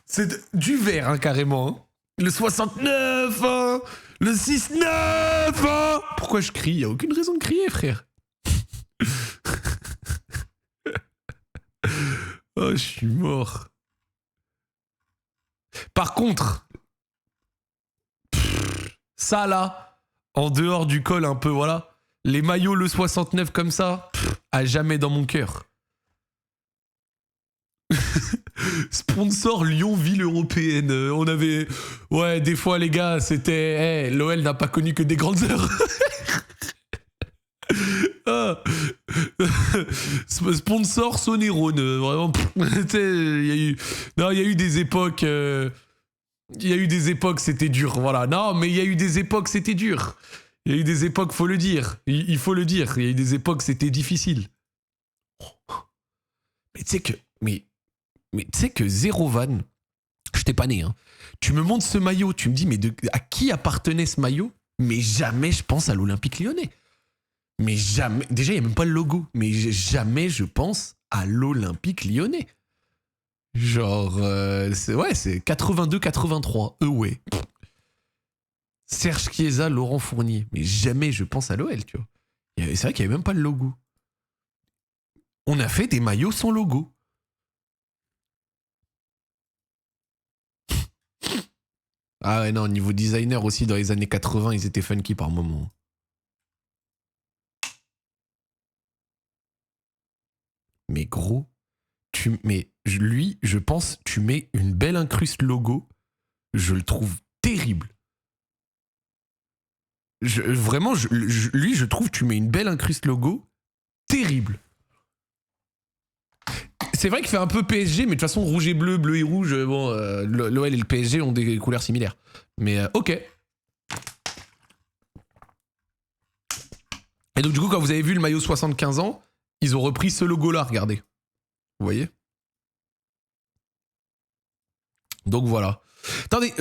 Speaker 1: C'est du vert, hein, carrément. Hein. Le 69, hein. Le 6-9, hein. Pourquoi je crie? Y a aucune raison de crier, frère. Oh, je suis mort. Par contre, ça là, en dehors du col un peu, voilà, les maillots le 69 comme ça, à jamais dans mon cœur. Sponsor Lyon Ville Européenne. On avait... Ouais, des fois les gars, c'était... l'OL n'a pas connu que des grandes heures. Ah. Sponsor Sonérone, vraiment. Il y a eu des époques. Il y a eu des époques, c'était dur. Voilà. Non, mais il y a eu des époques, c'était dur. Il y a eu des époques, faut le dire. Il faut le dire. Il y a eu des époques, c'était difficile. Mais tu sais que. Mais tu sais que zéro van. Je t'ai pas né, hein. Tu me montres ce maillot, tu me dis, mais à qui appartenait ce maillot? Mais jamais je pense à l'Olympique Lyonnais. Mais jamais... Déjà, il n'y a même pas le logo. Mais jamais je pense à l'Olympique Lyonnais. Genre... c'est 82-83. Ouais. Serge Chiesa, Laurent Fournier. Mais jamais je pense à l'OL, tu vois. C'est vrai qu'il n'y avait même pas le logo. On a fait des maillots sans logo. Ah ouais, non, niveau designer aussi, dans les années 80, ils étaient funky par moment. Mais gros, lui, je pense, tu mets une belle incruste logo, je le trouve terrible. Vraiment, lui, je trouve, tu mets une belle incruste logo, terrible. C'est vrai qu'il fait un peu PSG, mais de toute façon, rouge et bleu, bleu et rouge, bon, l'OL et le PSG ont des couleurs similaires. Mais ok. Et donc, du coup, quand vous avez vu le maillot 75 ans, ils ont repris ce logo-là, regardez. Vous voyez? Donc voilà. Attendez,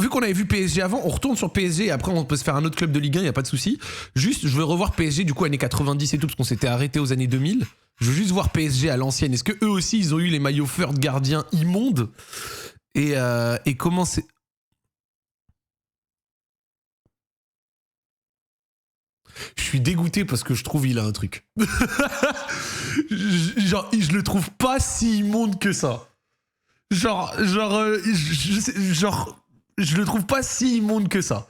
Speaker 1: vu qu'on avait vu PSG avant, on retourne sur PSG et après on peut se faire un autre club de Ligue 1, il n'y a pas de souci. Juste, je veux revoir PSG du coup années 90 et tout, parce qu'on s'était arrêté aux années 2000. Je veux juste voir PSG à l'ancienne. Est-ce que eux aussi, ils ont eu les maillots Furt gardiens immondes? Et comment c'est... Je suis dégoûté parce que je trouve il a un truc. Genre, je le trouve pas si immonde que ça. Je le trouve pas si immonde que ça.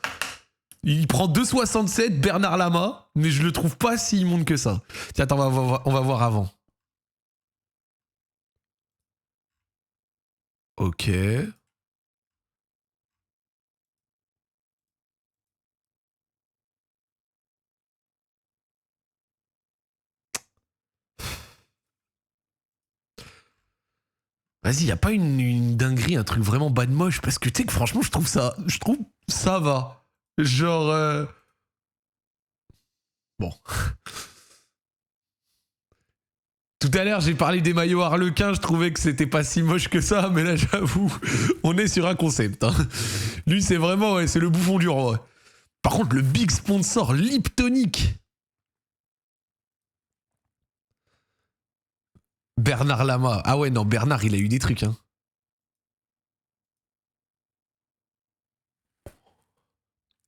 Speaker 1: Il prend 2,67 Bernard Lama, mais je le trouve pas si immonde que ça. Tiens, attends, on va voir avant. Ok. Vas-y, y a pas une dinguerie, un truc vraiment bas de moche, parce que tu sais que franchement, je trouve ça va. Genre, bon. Tout à l'heure, j'ai parlé des maillots Harlequin, je trouvais que c'était pas si moche que ça, mais là, j'avoue, on est sur un concept. Hein. Lui, c'est vraiment, ouais, c'est le bouffon du roi. Par contre, le big sponsor Liptonic. Bernard Lama. Ah ouais, non, Bernard, il a eu des trucs, hein.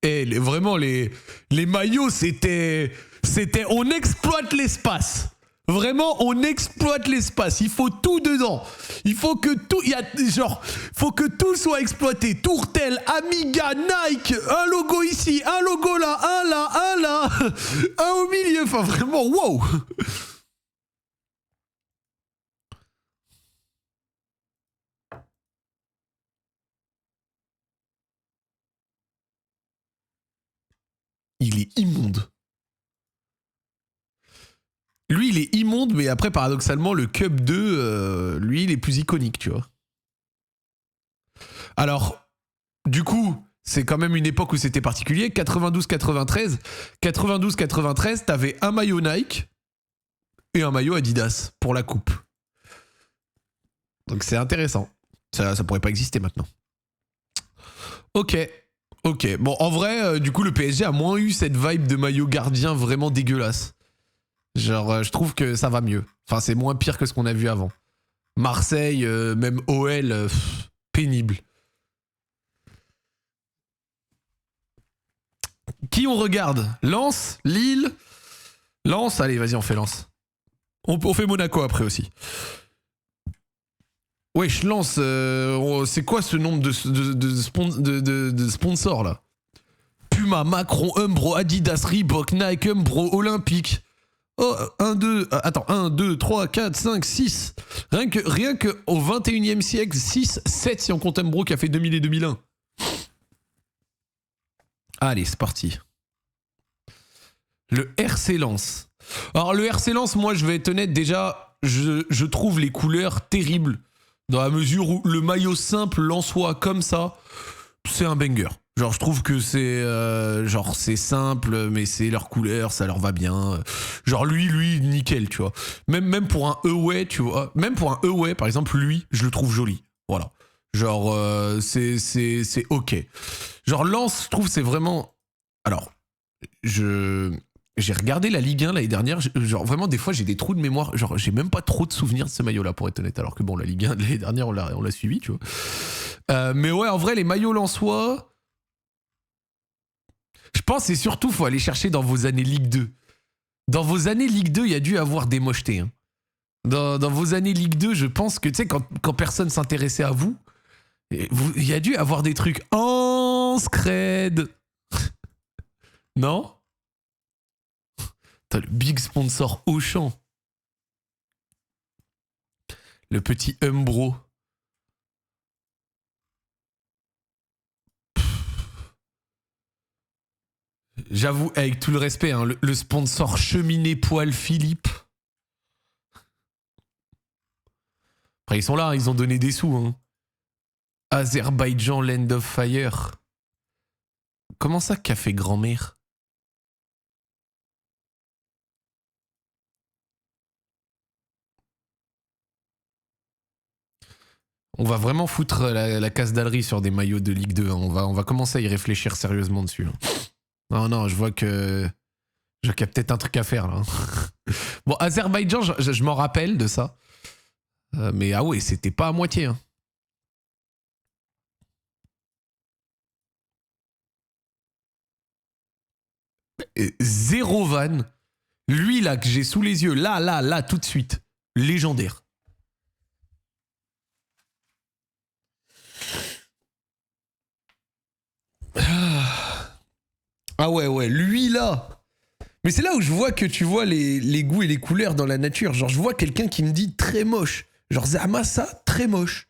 Speaker 1: Et vraiment, les maillots, c'était... On exploite l'espace. Vraiment, on exploite l'espace. Il faut tout dedans. Il faut que tout... faut que tout soit exploité. Tourtel, Amiga, Nike, un logo ici, un logo là, un là, un au milieu. Enfin, vraiment, wow. Il est immonde. Lui, il est immonde, mais après, paradoxalement, le Cup 2, lui, il est plus iconique, tu vois. Alors, du coup, c'est quand même une époque où c'était particulier. 92-93. 92-93, t'avais un maillot Nike et un maillot Adidas pour la coupe. Donc c'est intéressant. Ça pourrait pas exister maintenant. Ok. Bon, en vrai, du coup, le PSG a moins eu cette vibe de maillot gardien vraiment dégueulasse. Genre, je trouve que ça va mieux. Enfin, c'est moins pire que ce qu'on a vu avant. Marseille, même OL, pénible. Qui on regarde? Lens? Lille? Lens? Allez, vas-y, on fait Lens. On fait Monaco après aussi. Wesh, Lens, c'est quoi ce nombre de sponsors là? Puma, Macron, Umbro, Adidas, Reebok, Nike, Umbro, Olympique. Oh, 1, 2, 3, 4, 5, 6. Rien que au 21e siècle, 6, 7 si on compte Umbro qui a fait 2000 et 2001. Allez, c'est parti. Le RC Lens. Alors le RC Lens, moi je vais être honnête, déjà, je trouve les couleurs terribles. Dans la mesure où le maillot simple lensois comme ça, c'est un banger. Genre, je trouve que c'est simple, mais c'est leur couleur, ça leur va bien. Genre, lui, nickel, tu vois. Même pour un Away, tu vois. Même pour un Away, par exemple, lui, je le trouve joli. Voilà. Genre, c'est ok. Genre, Lens, je trouve, c'est vraiment... Alors, j'ai regardé la Ligue 1 l'année dernière. Genre, vraiment, des fois, j'ai des trous de mémoire. Genre, j'ai même pas trop de souvenirs de ce maillot-là, pour être honnête. Alors que bon, la Ligue 1 de l'année dernière, on l'a suivi, tu vois. Mais ouais, en vrai, les maillots lensois... Je pense c'est surtout faut aller chercher dans vos années Ligue 2. Dans vos années Ligue 2, il y a dû avoir des mochetés. Hein. Dans vos années Ligue 2, je pense que, tu sais, quand personne s'intéressait à vous, il y a dû avoir des trucs en scred. Non? T'as le big sponsor Auchan. Le petit Umbro. J'avoue, avec tout le respect, hein, le sponsor cheminée poêle Philippe. Après, ils sont là, ils ont donné des sous. Hein. Azerbaïdjan Land of Fire. Comment ça, café grand-mère? On va vraiment foutre la casse-dallerie sur des maillots de Ligue 2. Hein. On va commencer à y réfléchir sérieusement dessus. Hein. Non, je vois qu'il y a peut-être un truc à faire là. Bon, Azerbaïdjan, je m'en rappelle de ça. Mais ah ouais, c'était pas à moitié. Hein. Zéro van. Lui là que j'ai sous les yeux, là, tout de suite. Légendaire. Ah ouais, lui là. Mais c'est là où je vois que tu vois les goûts et les couleurs dans la nature. Genre, je vois quelqu'un qui me dit très moche. Genre, Zama, ça, très moche.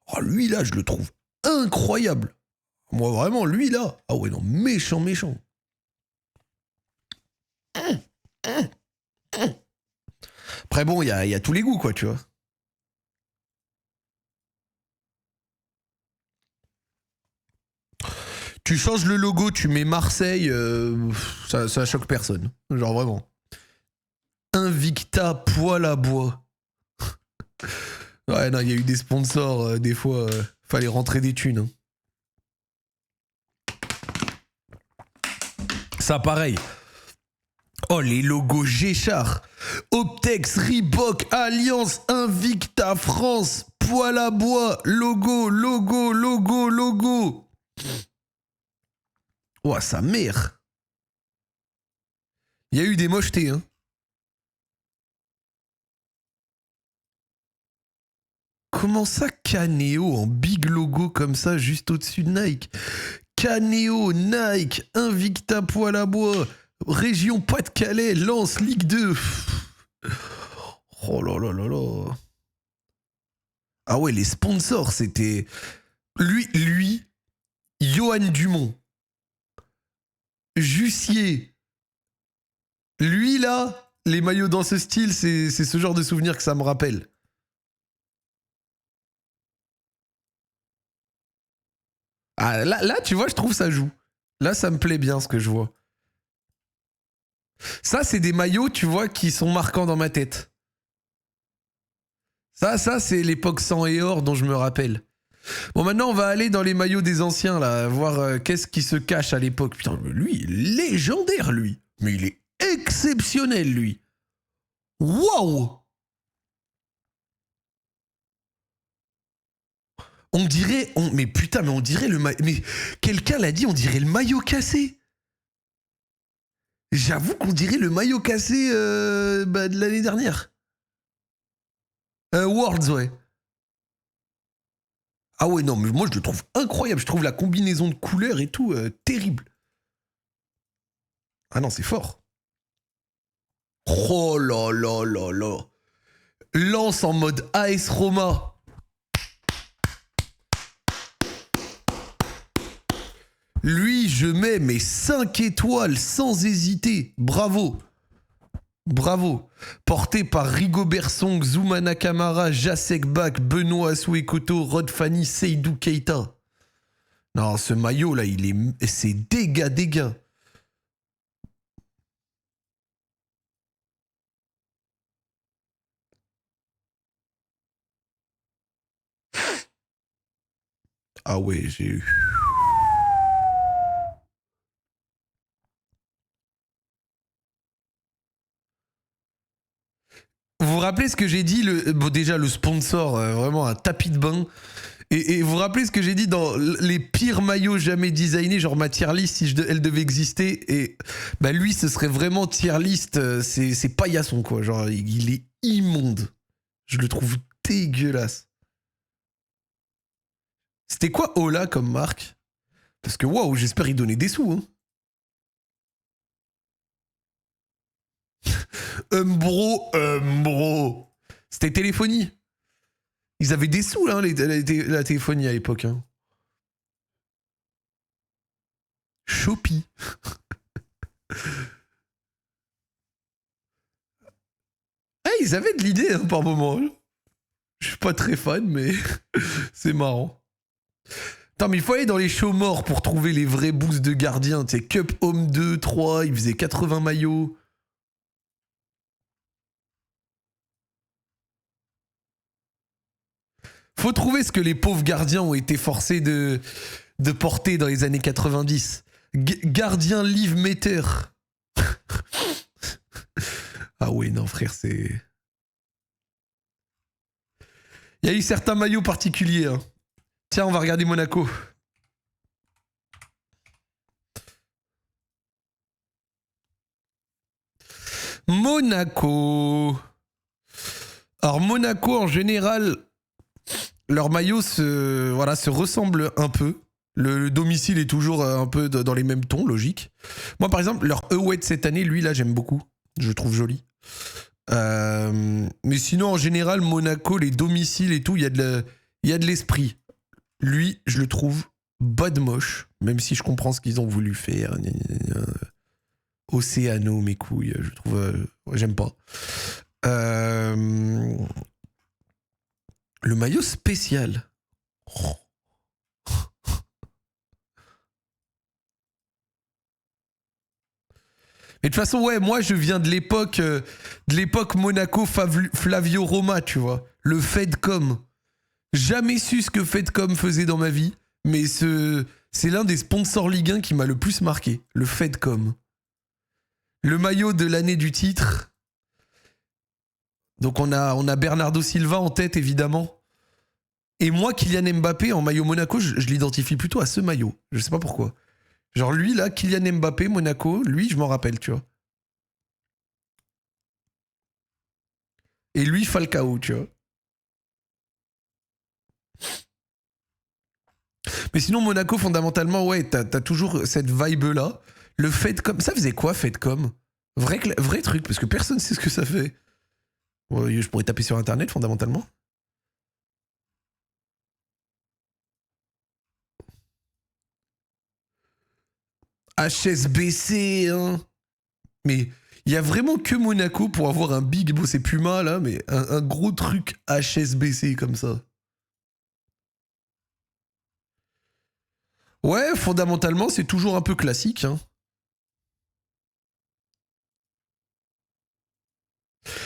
Speaker 1: Oh, lui là, je le trouve incroyable. Moi, vraiment, lui là. Ah ouais, non, méchant. Après, bon, il y a tous les goûts, quoi, tu vois. Tu changes le logo, tu mets Marseille, ça choque personne. Genre vraiment. Invicta poêle à bois. Ouais, non, il y a eu des sponsors, des fois, fallait rentrer des thunes. Hein. Ça, pareil. Oh, les logos Géchard. Optex, Reebok, Alliance, Invicta, France, poêle à bois, logo. Oh, sa mère. Il y a eu des mochetés, hein. Comment ça, Caneo en big logo comme ça, juste au-dessus de Nike? Caneo, Nike, Invicta poêle à bois, Région Pas-de-Calais, Lens, Ligue 2. Oh là là là là. Ah ouais, les sponsors, c'était... Lui, Johan Dumont, Jussier. Lui, là, les maillots dans ce style, c'est ce genre de souvenir que ça me rappelle. Ah, là, tu vois, je trouve ça joue. Là, ça me plaît bien ce que je vois. Ça, c'est des maillots, tu vois, qui sont marquants dans ma tête. Ça, c'est l'époque sang et or dont je me rappelle. Bon, maintenant, on va aller dans les maillots des anciens, là, voir qu'est-ce qui se cache à l'époque. Putain, lui, il est légendaire, lui. Mais il est exceptionnel, lui. Waouh! On dirait... mais putain, mais on dirait le maillot... Mais quelqu'un l'a dit, on dirait le maillot cassé. J'avoue qu'on dirait le maillot cassé de l'année dernière. Worlds, ouais. Ah ouais, non, mais moi je le trouve incroyable. Je trouve la combinaison de couleurs et tout terrible. Ah non, c'est fort. Oh là là là là. Lance en mode AS Roma. Lui, je mets mes 5 étoiles sans hésiter. Bravo. Bravo. Porté par Rigobert Song, Zoumana Kamara, Jacek Bak, Benoît Assouekoto, Rod Fanny, Seydou Keita. Non, ce maillot là, c'est dégâts. Ah ouais, j'ai eu. Vous vous rappelez ce que j'ai dit bon, déjà, le sponsor, vraiment un tapis de bain. Et vous vous rappelez ce que j'ai dit dans les pires maillots jamais designés, genre ma tier list, si elle devait exister. Et bah lui, ce serait vraiment tier list, c'est paillasson, quoi. Genre, il est immonde. Je le trouve dégueulasse. C'était quoi Ola comme marque? Parce que waouh, j'espère y donner des sous. Hein. Umbro. C'était téléphonie. Ils avaient des sous, là, la téléphonie à l'époque. Hein. Shopee. Ils avaient de l'idée hein, par moment. Je suis pas très fan, mais c'est marrant. Attends, mais il faut aller dans les shows morts pour trouver les vrais boosts de gardiens. Tu sais, Cup Home 2, 3, ils faisaient 80 maillots. Faut trouver ce que les pauvres gardiens ont été forcés de porter dans les années 90. Gardien Live Meter. Ah oui, non, frère, c'est... Il y a eu certains maillots particuliers. Hein. Tiens, on va regarder Monaco. Monaco. Alors, Monaco, en général, leurs maillots se ressemblent un peu. Le domicile est toujours un peu dans les mêmes tons, logique. Moi, par exemple, leur away de cette année, lui, là, j'aime beaucoup. Je le trouve joli. Mais sinon, en général, Monaco, les domiciles et tout, il y a de l'esprit. Lui, je le trouve bas de moche, même si je comprends ce qu'ils ont voulu faire. Océano, mes couilles, je trouve... j'aime pas. Le maillot spécial. Oh. Mais de toute façon, ouais, moi, je viens de l'époque Monaco Flavio Roma, tu vois. Le Fedcom. Jamais su ce que Fedcom faisait dans ma vie, mais c'est l'un des sponsors Ligue 1 qui m'a le plus marqué. Le Fedcom. Le maillot de l'année du titre. Donc on a Bernardo Silva en tête, évidemment. Et moi, Kylian Mbappé, en maillot Monaco, je l'identifie plutôt à ce maillot. Je sais pas pourquoi. Genre lui, là, Kylian Mbappé, Monaco, lui, je m'en rappelle, tu vois. Et lui, Falcao, tu vois. Mais sinon, Monaco, fondamentalement, ouais, t'as toujours cette vibe-là. Le Fedcom, ça faisait quoi, Fedcom? Vrai truc, parce que personne sait ce que ça fait. Ouais, je pourrais taper sur Internet, fondamentalement. HSBC, hein. Mais il y a vraiment que Monaco pour avoir un big, bon c'est Puma là, mais un gros truc HSBC comme ça. Ouais, fondamentalement, c'est toujours un peu classique, hein.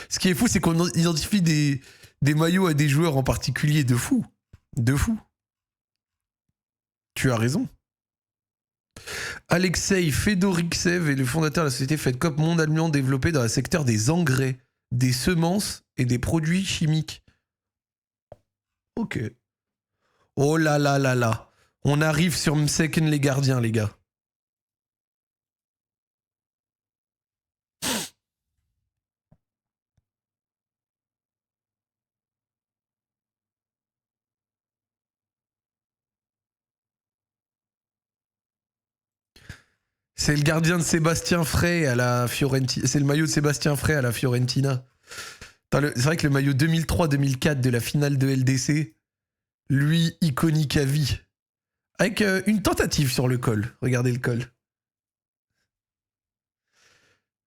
Speaker 1: Ce qui est fou, c'est qu'on identifie des maillots à des joueurs en particulier de fou. De fou. Tu as raison. Alexei Fedoriksev est le fondateur de la société Fedcom mondialement développée dans le secteur des engrais, des semences et des produits chimiques. Ok. Oh là là là là. On arrive sur Mseken les gardiens, les gars. C'est le gardien de Sébastien Frey à la Fiorentina. C'est le maillot de Sébastien Frey à la Fiorentina. C'est vrai que le maillot 2003-2004 de la finale de LDC, lui, iconique à vie. Avec une tentative sur le col. Regardez le col.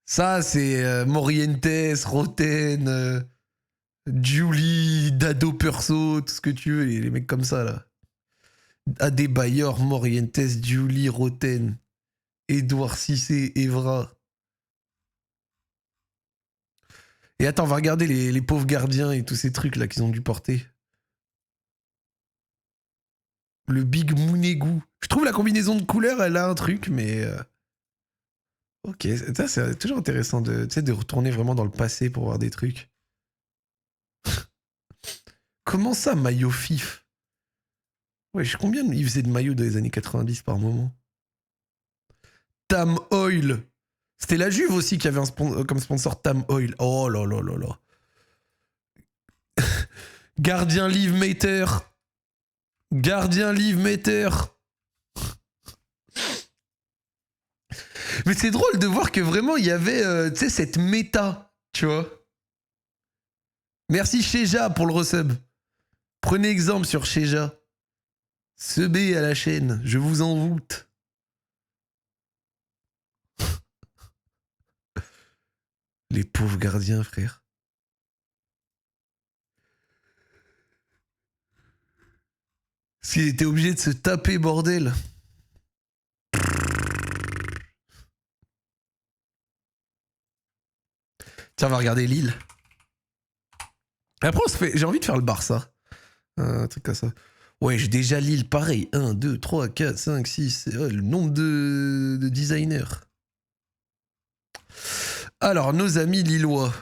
Speaker 1: Ça, c'est Morientes, Roten, Julie, Dado Perso, tout ce que tu veux, les mecs comme ça, là. Adebayor, Morientes, Julie, Roten, Edouard Cissé, Evra. Et attends, on va regarder les pauvres gardiens et tous ces trucs-là qu'ils ont dû porter. Le Big Mounegou. Je trouve la combinaison de couleurs, elle a un truc, mais... Ok, ça c'est toujours intéressant de retourner vraiment dans le passé pour voir des trucs. Comment ça, maillot FIF? Ouais, combien il faisait de maillots dans les années 90 par moment? Tam Oil. C'était la Juve aussi qui avait comme sponsor Tam Oil. Oh là là là là. Gardien Live Mater. Gardien Live Mater. Mais c'est drôle de voir que vraiment il y avait cette méta, tu vois. Merci Sheja pour le resub. Prenez exemple sur Sheja. Subez à la chaîne, je vous envoûte. Les pauvres gardiens, frère. S'il était obligé de se taper, bordel. Tiens, on va regarder Lille. Après, j'ai envie de faire le Barça. Un truc comme ça. Ouais, j'ai déjà Lille, pareil. 1, 2, 3, 4, 5, 6. Le nombre de designers. Alors, nos amis lillois.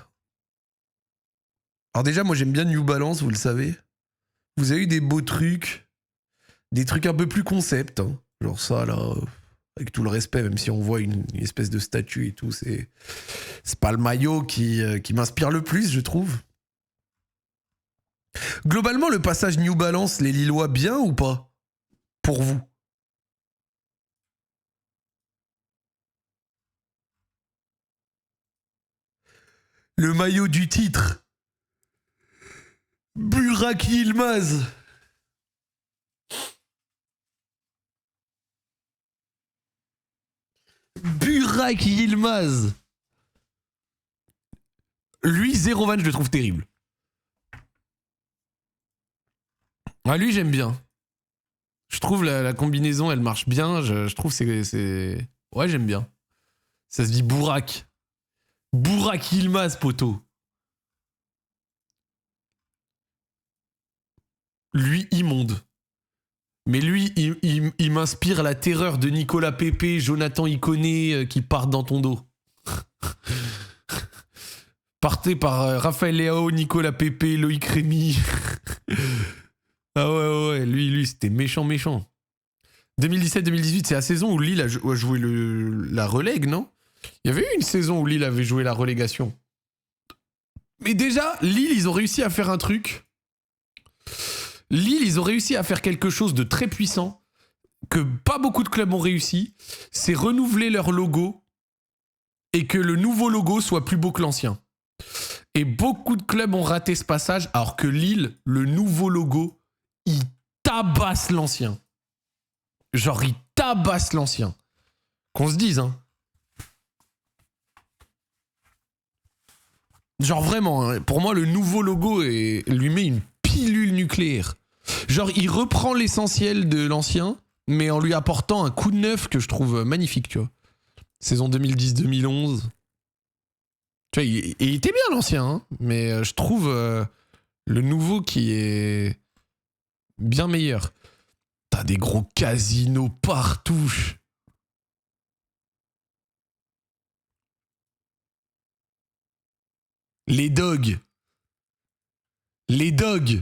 Speaker 1: Alors déjà, moi, j'aime bien New Balance, vous le savez. Vous avez eu des beaux trucs. Des trucs un peu plus concept. Hein. Genre ça, là... avec tout le respect, même si on voit une espèce de statue et tout, c'est pas le maillot qui m'inspire le plus, je trouve. Globalement, le passage New Balance, les Lillois, bien ou pas? Pour vous? Le maillot du titre. Burak Yilmaz. Burak Yilmaz. Lui, 0 van, je le trouve terrible. Ah, lui, j'aime bien. Je trouve la combinaison, elle marche bien. Je trouve c'est... Ouais, j'aime bien. Ça se dit Burak. Burak Yilmaz, poteau. Lui, immonde. Mais lui, il m'inspire la terreur de Nicolas Pepe, Jonathan Iconé qui partent dans ton dos. Partez par Raphaël Leao, Nicolas Pepe, Loïc Rémy. Ah ouais, lui, c'était méchant. 2017-2018, c'est la saison où Lille a joué la relègue, non? Il y avait eu une saison où Lille avait joué la relégation. Mais déjà, Lille, ils ont réussi à faire un truc. Lille, ils ont réussi à faire quelque chose de très puissant que pas beaucoup de clubs ont réussi. C'est renouveler leur logo et que le nouveau logo soit plus beau que l'ancien. Et beaucoup de clubs ont raté ce passage, alors que Lille, le nouveau logo, il tabasse l'ancien. Genre, il tabasse l'ancien. Qu'on se dise, hein. Genre vraiment, hein, pour moi, le nouveau logo lui met une pilule nucléaire. Genre, il reprend l'essentiel de l'ancien, mais en lui apportant un coup de neuf que je trouve magnifique, tu vois. Saison 2010-2011. Tu vois, il était bien l'ancien, hein, mais je trouve le nouveau qui est bien meilleur. T'as des gros casinos partout. Les dogs. Les dogs.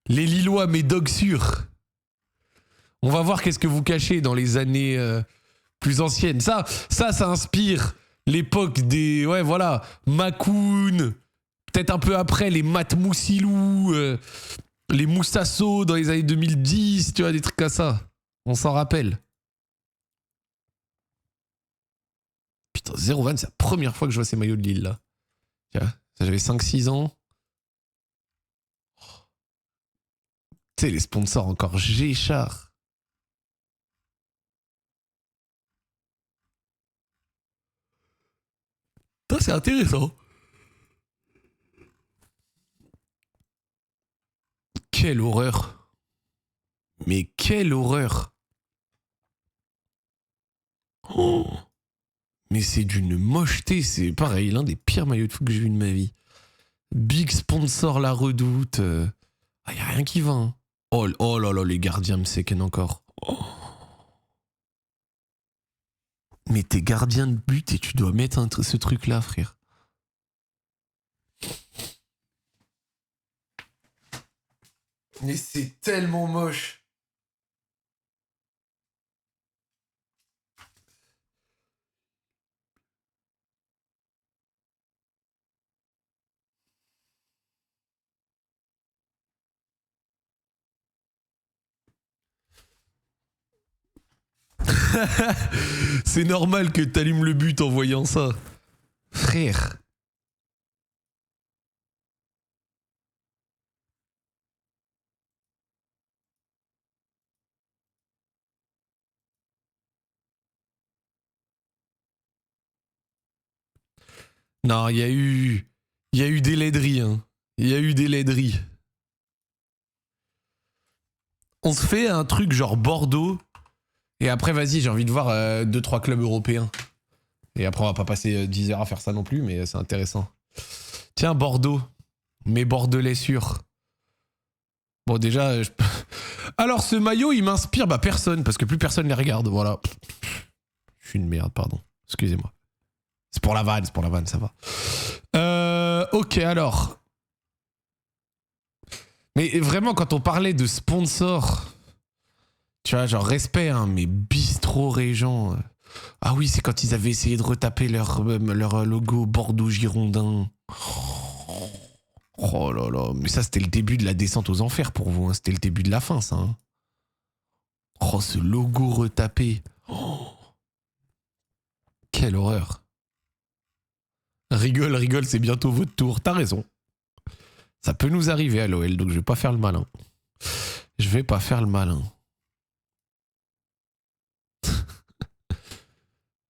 Speaker 1: Les Lillois, mes dogs sûrs. On va voir qu'est-ce que vous cachez dans les années plus anciennes. Ça inspire l'époque des... Ouais, voilà. Makoun. Peut-être un peu après, les Matmoussilou. Les Moussasso dans les années 2010. Tu vois, des trucs comme ça. On s'en rappelle. Putain, 0 van, c'est la première fois que je vois ces maillots de Lille, là. Tu vois, j'avais 5-6 ans. Tu sais, les sponsors encore Géchard. Putain, c'est intéressant. Quelle horreur. Mais quelle horreur. Oh. Mais c'est d'une mocheté. C'est pareil, l'un des pires maillots de foot que j'ai vu de ma vie. Big sponsor La Redoute. Ah, y a rien qui va. Hein. Oh là là, les gardiens me séquennent encore. Oh. Mais t'es gardien de but et tu dois mettre ce truc-là, frère. Mais c'est tellement moche. C'est normal que t'allumes le but en voyant ça. Frère. Non, il y a eu des laideries. Hein. Il y a eu des laideries. On se fait un truc genre Bordeaux. Et après, vas-y, j'ai envie de voir 2-3 clubs européens. Et après, on va pas passer 10 heures à faire ça non plus, mais c'est intéressant. Tiens, Bordeaux. Mes Bordelais sûrs. Bon, déjà... Alors, ce maillot, il m'inspire personne, parce que plus personne les regarde, voilà. Je suis une merde, pardon. Excusez-moi. C'est pour la vanne, ça va. Ok, alors. Mais vraiment, quand on parlait de sponsors, tu vois, genre respect, hein, mais Bistrot Régent. Ah oui, c'est quand ils avaient essayé de retaper leur logo Bordeaux Girondin. Oh là là, mais ça, c'était le début de la descente aux enfers pour vous. Hein. C'était le début de la fin, ça. Hein. Oh, ce logo retapé. Oh. Quelle horreur. Rigole, rigole, c'est bientôt votre tour. T'as raison. Ça peut nous arriver à l'OL, donc je vais pas faire le malin. Je vais pas faire le malin.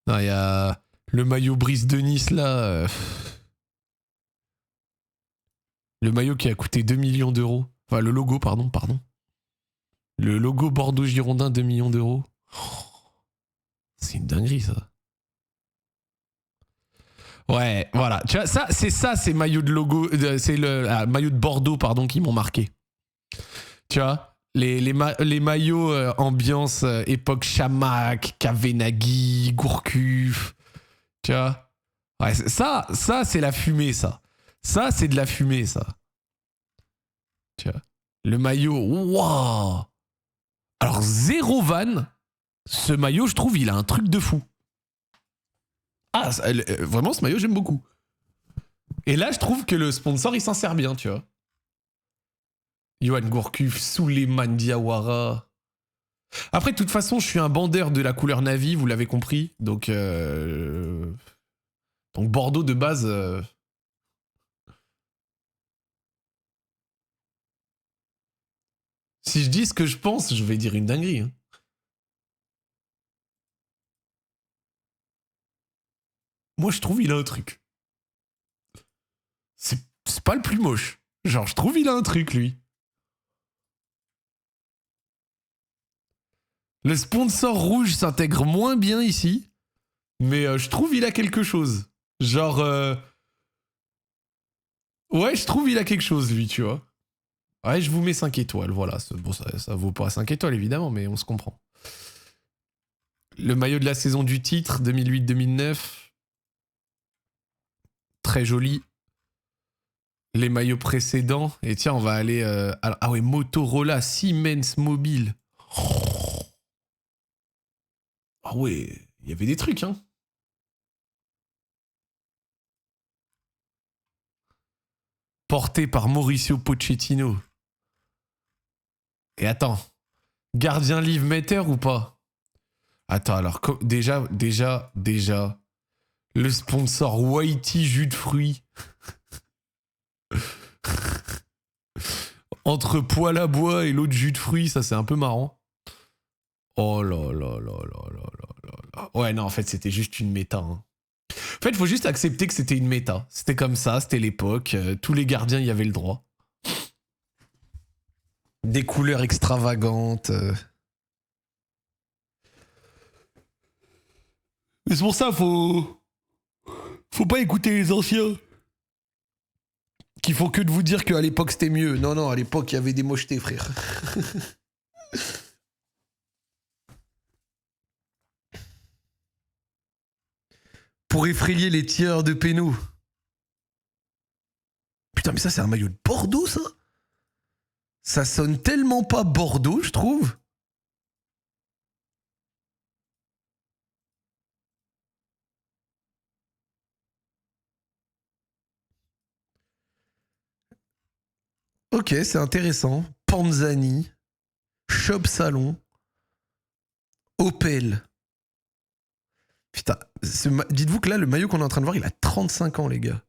Speaker 1: Non, il y a le maillot Brice de Nice, là. Le maillot qui a coûté 2 millions d'euros. Enfin, le logo, pardon. Le logo Bordeaux-Girondin, 2 millions d'euros. Oh, c'est une dinguerie, ça. Ouais, voilà. Tu vois, c'est maillots de logo. C'est le maillot de Bordeaux, pardon, qui m'ont marqué. Tu vois, les maillots ambiance époque Chamac, Kavenaghi, Gourcuff. Tu vois. Ouais, ça c'est la fumée, ça. Ça, c'est de la fumée, ça. Tu vois. Le maillot, waouh. Alors, zéro van. Ce maillot, je trouve, il a un truc de fou. Ah, vraiment, ce maillot, j'aime beaucoup. Et là, je trouve que le sponsor, il s'en sert bien, tu vois. Yoann Gourcuff, Souleymane Diawara. Après, de toute façon, je suis un bandeur de la couleur navy, vous l'avez compris. Donc Bordeaux, de base... Si je dis ce que je pense, je vais dire une dinguerie. Hein. Moi, je trouve il a un truc. C'est pas le plus moche. Genre, je trouve il a un truc, lui. Le sponsor rouge s'intègre moins bien ici, mais je trouve il a quelque chose. Genre... Ouais, je trouve il a quelque chose, lui, tu vois. Ouais, je vous mets 5 étoiles, voilà. Bon, ça vaut pas 5 étoiles, évidemment, mais on se comprend. Le maillot de la saison du titre, 2008-2009. Très joli. Les maillots précédents. Et tiens, on va aller... Ah ouais, Motorola, Siemens Mobile. Ah ouais, il y avait des trucs, hein. Porté par Mauricio Pochettino. Et attends, gardien Live Matter ou pas? Attends, alors, déjà, le sponsor Whitey jus de fruits. Entre poêle à bois et l'autre jus de fruits, ça c'est un peu marrant. Oh là là là là là là là. Ouais, non, en fait, c'était juste une méta. Hein. En fait, il faut juste accepter que c'était une méta. C'était comme ça, c'était l'époque. Tous les gardiens y avaient le droit. Des couleurs extravagantes. Mais c'est pour ça, faut pas écouter les anciens. Qui font que de vous dire qu'à l'époque c'était mieux. Non, non, à l'époque il y avait des mochetés, frère. Pour effrayer les tireurs de pénaux. Putain, mais ça c'est un maillot de Bordeaux, ça? Ça sonne tellement pas Bordeaux, je trouve. Ok, c'est intéressant. Panzani, Shop Salon, Opel. Putain, dites-vous que là, le maillot qu'on est en train de voir, il a 35 ans, les gars.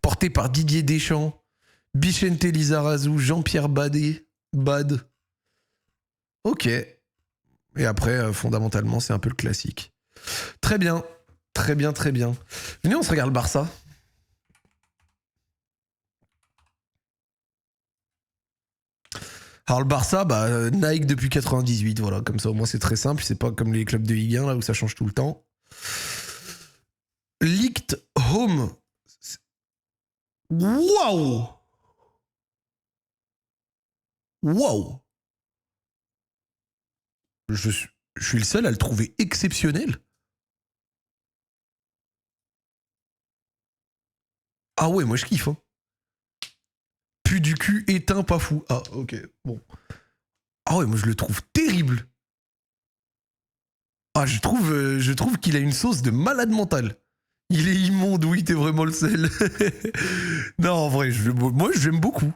Speaker 1: Porté par Didier Deschamps, Bichente Lizarazu, Jean-Pierre Bad. Ok. Et après, fondamentalement, c'est un peu le classique. Très bien. Très bien, très bien. Venez, on se regarde le Barça. Alors le Barça, bah, Nike depuis 98, voilà, comme ça au moins c'est très simple, c'est pas comme les clubs de Ligue 1 là où ça change tout le temps. Licht Home. Waouh! Waouh! Je suis le seul à le trouver exceptionnel. Ah ouais, moi je kiffe. Hein. Plus du cul, éteint, pas fou. Ah ok, bon. Ah ouais, moi je le trouve terrible. Ah, je trouve qu'il a une sauce de malade mental. Il est immonde, oui, t'es vraiment le seul. Non, en vrai, moi j'aime beaucoup.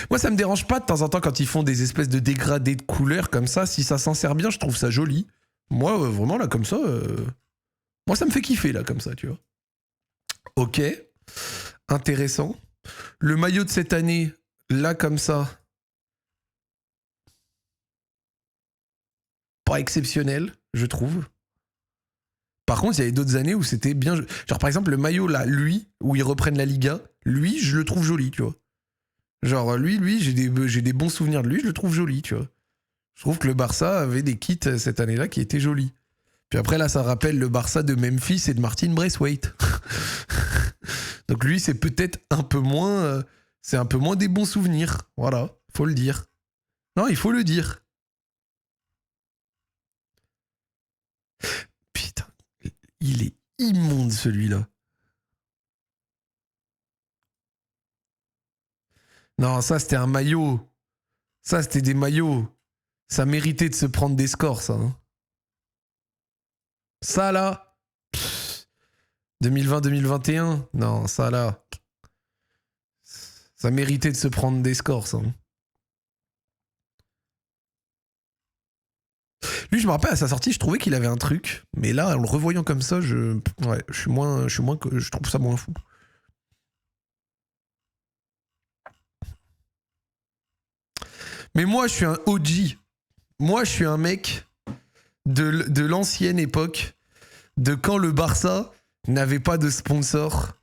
Speaker 1: Moi, ça me dérange pas de temps en temps quand ils font des espèces de dégradés de couleurs comme ça. Si ça s'en sert bien, je trouve ça joli. Moi, vraiment, là, comme ça... Moi, ça me fait kiffer, là, comme ça, tu vois. Ok, intéressant. Le maillot de cette année, là, comme ça, pas exceptionnel, je trouve. Par contre, il y avait d'autres années où c'était bien... Genre, par exemple, le maillot, là, lui, où ils reprennent la Liga, lui, je le trouve joli, tu vois. Genre, lui, j'ai des bons souvenirs de lui, je le trouve joli, tu vois. Je trouve que le Barça avait des kits cette année-là qui étaient jolis. Puis après, là, ça rappelle le Barça de Memphis et de Martin Braithwaite. Donc lui, c'est peut-être un peu moins... c'est un peu moins des bons souvenirs. Voilà, faut le dire. Non, il faut le dire. Putain, il est immonde, celui-là. Non, ça, c'était un maillot. Ça, c'était des maillots. Ça méritait de se prendre des scores, ça. Hein. Ça, là... 2020-2021, non, ça, là... Ça méritait de se prendre des scores, ça. Hein. Lui, je me rappelle, à sa sortie, je trouvais qu'il avait un truc. Mais là, en le revoyant comme ça, je trouve ça moins fou. Mais moi, je suis un OG. Moi, je suis un mec de l'ancienne époque, de quand le Barça n'avait pas de sponsor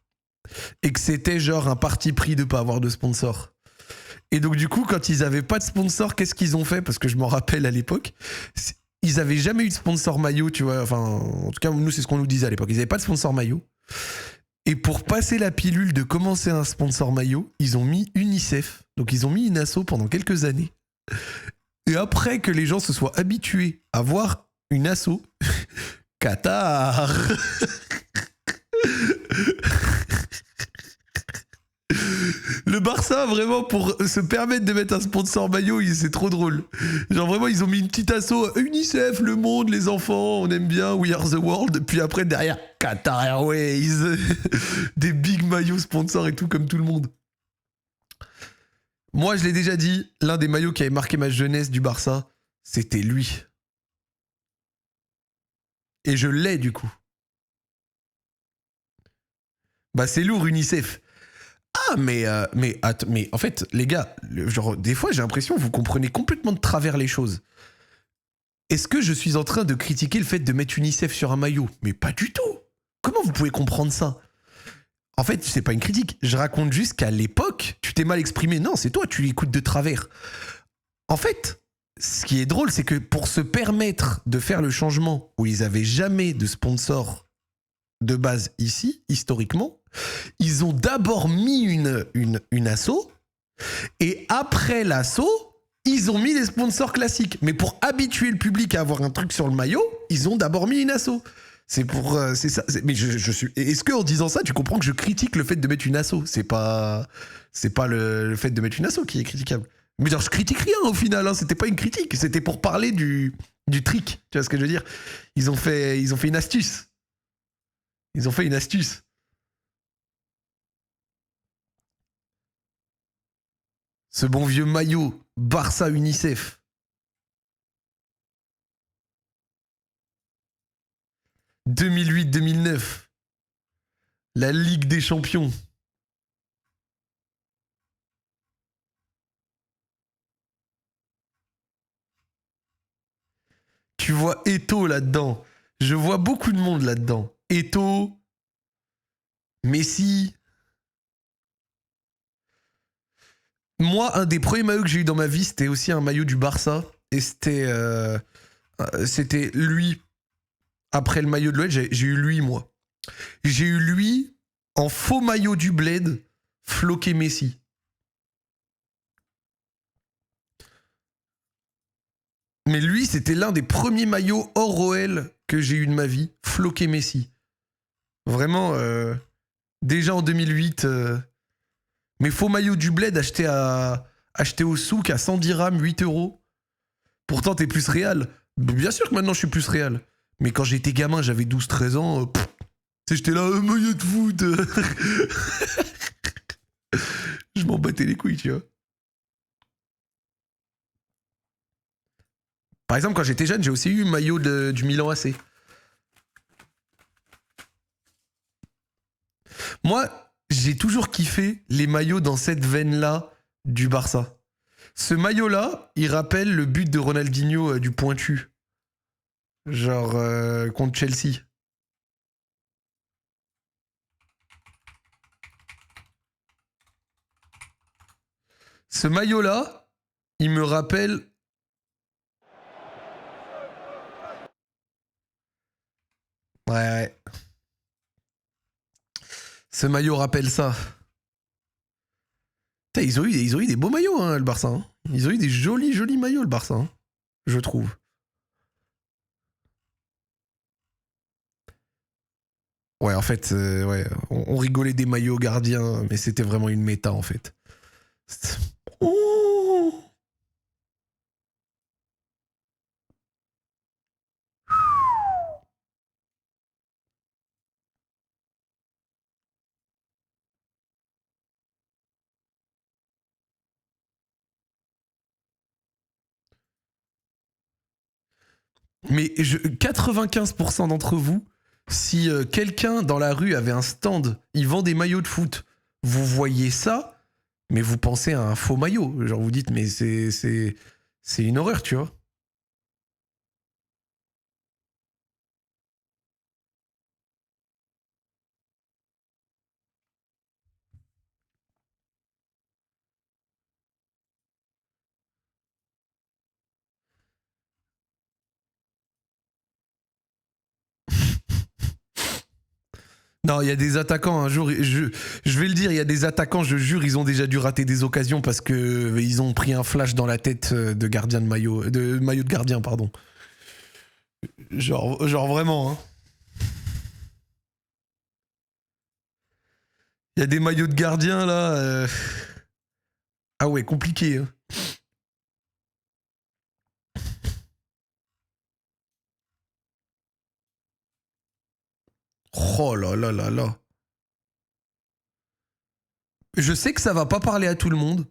Speaker 1: et que c'était genre un parti pris de pas avoir de sponsor. Et donc, du coup, quand ils avaient pas de sponsor, qu'est-ce qu'ils ont fait? Parce que je m'en rappelle à l'époque. Ils avaient jamais eu de sponsor maillot, tu vois. Enfin, en tout cas, nous, c'est ce qu'on nous disait à l'époque. Ils avaient pas de sponsor maillot. Et pour passer la pilule de commencer un sponsor maillot, ils ont mis UNICEF. Donc, ils ont mis une asso pendant quelques années. Et après que les gens se soient habitués à voir une asso, Qatar. Le Barça, vraiment, pour se permettre de mettre un sponsor maillot, c'est trop drôle. Genre, vraiment, ils ont mis une petite asso UNICEF, le monde, les enfants, on aime bien, We Are the World. Puis après, derrière, Qatar Airways. Des big maillots sponsors et tout, comme tout le monde. Moi, je l'ai déjà dit, l'un des maillots qui avait marqué ma jeunesse du Barça, c'était lui. Et je l'ai, du coup. Bah, c'est lourd, UNICEF. Ah, mais en fait, les gars, genre, des fois, j'ai l'impression que vous comprenez complètement de travers les choses. Est-ce que je suis en train de critiquer le fait de mettre UNICEF sur un maillot? Mais pas du tout. Comment vous pouvez comprendre ça? En fait, c'est pas une critique. Je raconte juste qu'à l'époque, tu t'es mal exprimé. Non, c'est toi, tu l'écoutes de travers. En fait, ce qui est drôle, c'est que pour se permettre de faire le changement où ils avaient jamais de sponsor de base ici, historiquement, ils ont d'abord mis une asso, et après l'asso, ils ont mis des sponsors classiques. Mais pour habituer le public à avoir un truc sur le maillot, ils ont d'abord mis une asso. C'est pour... c'est ça. Mais je suis... Est-ce qu'en disant ça, tu comprends que je critique le fait de mettre une asso? C'est pas le fait de mettre une asso qui est critiquable. Mais genre, je critique rien au final, hein. C'était pas une critique. C'était pour parler du trick. Tu vois ce que je veux dire? Ils ont fait une astuce. Ils ont fait une astuce. Ce bon vieux maillot, Barça UNICEF. « 2008-2009. La Ligue des Champions. Tu vois Eto'o là-dedans. Je vois beaucoup de monde là-dedans. Eto'o, Messi. Moi, un des premiers maillots que j'ai eu dans ma vie, c'était aussi un maillot du Barça. Et c'était lui. Après le maillot de l'OL, j'ai eu lui, moi. J'ai eu lui en faux maillot du Bled, floqué Messi. Mais lui, c'était l'un des premiers maillots hors OL que j'ai eu de ma vie, floqué Messi. Vraiment, déjà en 2008, mes faux maillots du Bled achetés au souk à 110 dirhams, 8 €. Pourtant, t'es plus réel. Bien sûr que maintenant, je suis plus réel. Mais quand j'étais gamin, j'avais 12-13 ans, tu sais, j'étais là, maillot de foot. Je m'en battais les couilles, tu vois. Par exemple, quand j'étais jeune, j'ai aussi eu le maillot du Milan AC. Moi, j'ai toujours kiffé les maillots dans cette veine-là du Barça. Ce maillot-là, il rappelle le but de Ronaldinho du pointu. Genre contre Chelsea. Ce maillot-là, il me rappelle... Ouais. Ce maillot rappelle ça. Putain, ils ont eu des beaux maillots, hein, le Barça. Hein. Ils ont eu des jolis maillots, le Barça. Hein, je trouve. Ouais, en fait, ouais, on rigolait des maillots gardiens, mais c'était vraiment une méta, en fait. Oh. Mais 95% d'entre vous, si quelqu'un dans la rue avait un stand, il vend des maillots de foot, vous voyez ça, mais vous pensez à un faux maillot. Genre vous dites, mais c'est une horreur, tu vois. Non, il y a des attaquants, un jour, je vais le dire, il y a des attaquants, je jure, ils ont déjà dû rater des occasions parce que ils ont pris un flash dans la tête de gardien de maillot de gardien, pardon. Genre vraiment, hein. Il y a des maillots de gardien, là. Ah ouais, compliqué, hein. Oh là là là là. Je sais que ça va pas parler à tout le monde.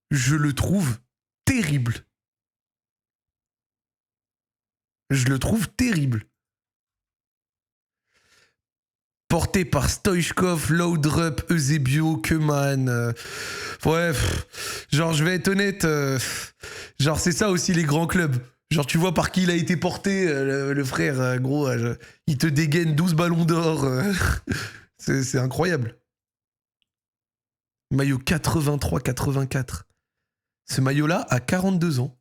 Speaker 1: Je le trouve terrible. Je le trouve terrible. Porté par Stoichkov, Laudrup, Eusebio, Keman. Ouais, genre je vais être honnête. Genre c'est ça aussi les grands clubs. Genre tu vois par qui il a été porté, le frère, gros. Il te dégaine 12 ballons d'or. C'est incroyable. Maillot 83-84. Ce maillot-là a 42 ans.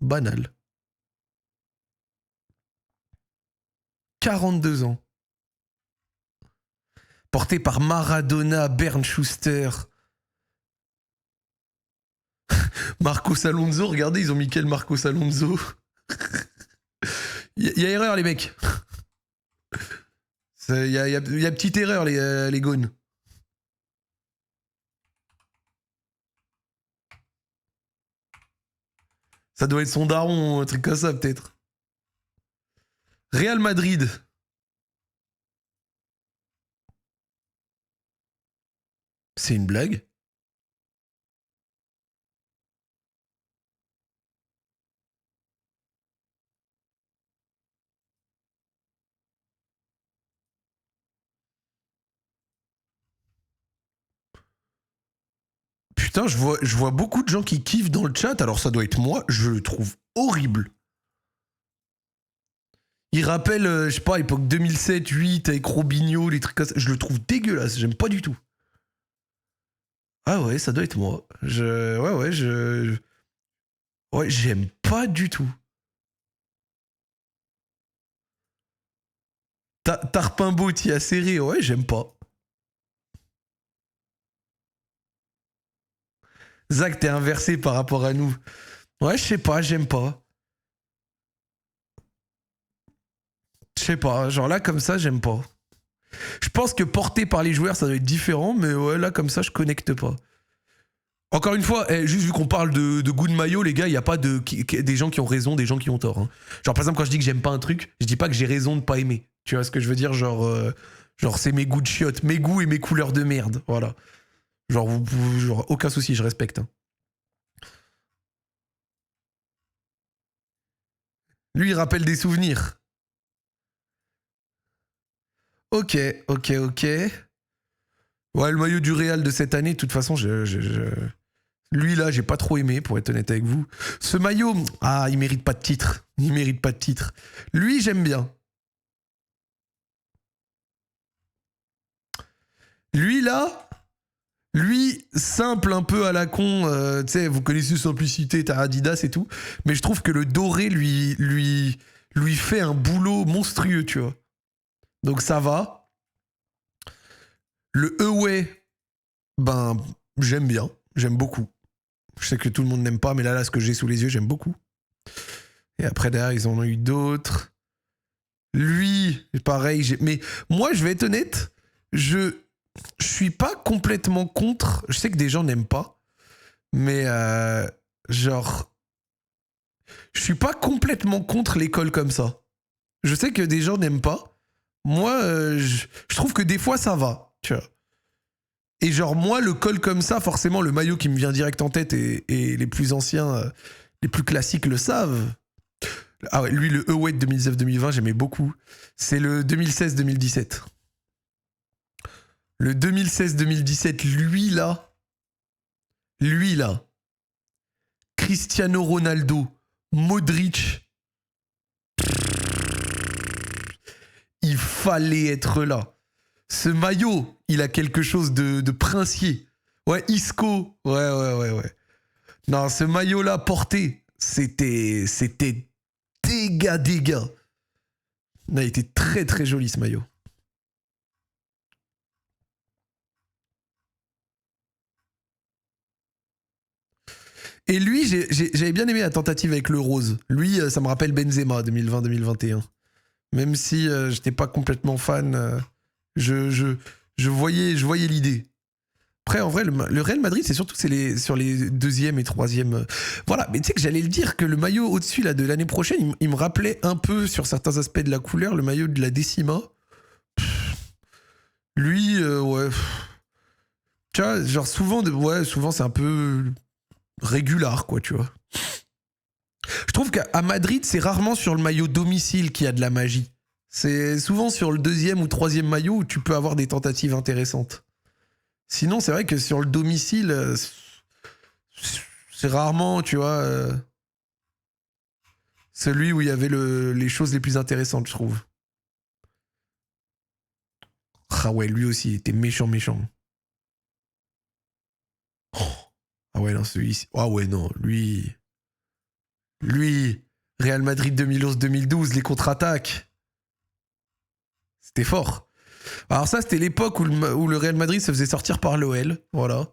Speaker 1: Banal. 42 ans. Porté par Maradona, Bernd Schuster. Marcos Alonso, regardez, ils ont mis quel Marcos Alonso. Il y a erreur, les mecs. Il y a petite erreur, les gones. Ça doit être son daron, un truc comme ça, peut-être. Real Madrid. C'est une blague? Putain, je vois beaucoup de gens qui kiffent dans le chat, alors ça doit être moi, je le trouve horrible. Il rappelle, je sais pas, époque 2007-8 avec Robinho, les trucs comme ça. Je le trouve dégueulasse, j'aime pas du tout. Ah ouais, ça doit être moi. Ouais, j'aime pas du tout. Tarpimbo, t'y as serré, ouais, j'aime pas. Zach, t'es inversé par rapport à nous. Ouais, je sais pas, j'aime pas. Je sais pas, genre là, comme ça, j'aime pas. Je pense que porté par les joueurs, ça doit être différent, mais ouais, là, comme ça, je connecte pas. Encore une fois, juste vu qu'on parle de goût de maillot, les gars, il n'y a pas des gens qui ont raison, des gens qui ont tort. Hein. Genre, par exemple, quand je dis que j'aime pas un truc, je dis pas que j'ai raison de pas aimer. Tu vois ce que je veux dire? Genre c'est mes goûts de chiottes, mes goûts et mes couleurs de merde. Voilà. Genre aucun souci, je respecte. Hein. Lui, il rappelle des souvenirs. Ok. Ouais, le maillot du Real de cette année, de toute façon, lui là, j'ai pas trop aimé, pour être honnête avec vous. Ce maillot, il mérite pas de titre. Il mérite pas de titre. Lui, j'aime bien. Lui là, simple un peu à la con, tu sais, vous connaissez Simplicité, t'as Adidas et tout, mais je trouve que le doré lui fait un boulot monstrueux, tu vois. Donc ça va. Le Away, ben, j'aime bien, j'aime beaucoup. Je sais que tout le monde n'aime pas, mais là, ce que j'ai sous les yeux, j'aime beaucoup. Et après, derrière, ils en ont eu d'autres. Lui, pareil, mais moi, je vais être honnête, je suis pas complètement contre. Je sais que des gens n'aiment pas, mais genre, je suis pas complètement contre l'école comme ça. Je sais que des gens n'aiment pas. Moi, je trouve que des fois ça va, tu vois. Et genre moi, le col comme ça, forcément, le maillot qui me vient direct en tête et les plus anciens, les plus classiques le savent. Ah ouais, lui, le Away de 2019-2020, j'aimais beaucoup. C'est le 2016-2017. Le 2016-2017, lui là, Cristiano Ronaldo, Modric, il fallait être là. Ce maillot, il a quelque chose de princier. Ouais, Isco, ouais. Non, ce maillot-là porté, c'était dégâts. Non, il était très très joli ce maillot. Et lui, j'avais bien aimé la tentative avec le rose. Lui, ça me rappelle Benzema 2020-2021. Même si j'étais pas complètement fan, je voyais l'idée. Après, en vrai, le Real Madrid, c'est surtout sur les deuxième et troisième. Voilà, mais tu sais que j'allais le dire que le maillot au-dessus là, de l'année prochaine, il me rappelait un peu sur certains aspects de la couleur le maillot de la Décima. Lui, ouais. Tu vois, genre souvent c'est un peu régular, quoi, tu vois. Je trouve qu'à Madrid, c'est rarement sur le maillot domicile qu'il y a de la magie. C'est souvent sur le deuxième ou troisième maillot où tu peux avoir des tentatives intéressantes. Sinon, c'est vrai que sur le domicile, c'est rarement, tu vois, celui où il y avait les choses les plus intéressantes, je trouve. Ah ouais, lui aussi, il était méchant. Ah ouais, non, celui-ci. Ah ouais, non, lui, Real Madrid 2011-2012, les contre-attaques. C'était fort. Alors ça, c'était l'époque où le Real Madrid se faisait sortir par l'OL. Voilà.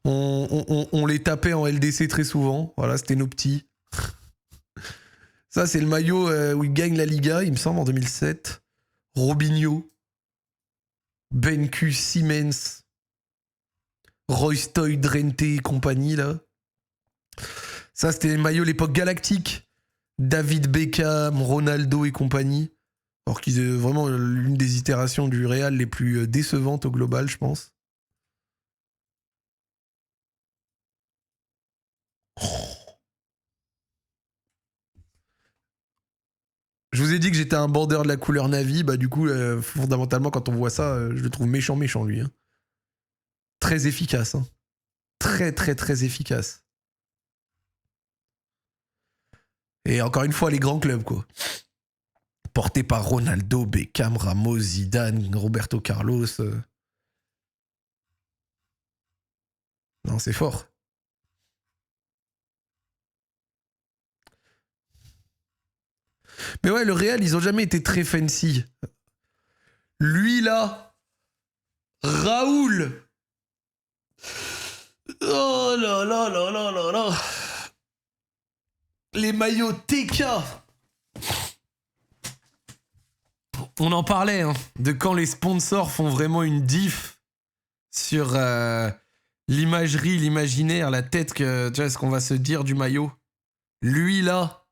Speaker 1: On les tapait en LDC très souvent. Voilà, c'était nos petits. Ça, c'est le maillot où ils gagnent la Liga, il me semble, en 2007. Robinho. Benku, Siemens. Roystoy, Drenthe et compagnie, là. Ça, c'était le maillot l'époque galactique. David Beckham, Ronaldo et compagnie. Alors qu'ils ont vraiment l'une des itérations du Real les plus décevantes au global, je pense. Je vous ai dit que j'étais un border de la couleur navy, bah du coup, fondamentalement, quand on voit ça, je le trouve méchant, lui. Hein. Très efficace. Hein. Très, très, très efficace. Et encore une fois, les grands clubs, quoi. Porté par Ronaldo, Beckham, Ramos, Zidane, Roberto Carlos. Non, c'est fort. Mais ouais, le Real, ils ont jamais été très fancy. Lui, là, Raoul. Oh là là là là là là. Les maillots TK. On en parlait, hein, de quand les sponsors font vraiment une diff sur l'imagerie, l'imaginaire, la tête, que tu vois, ce qu'on va se dire du maillot. Lui, là.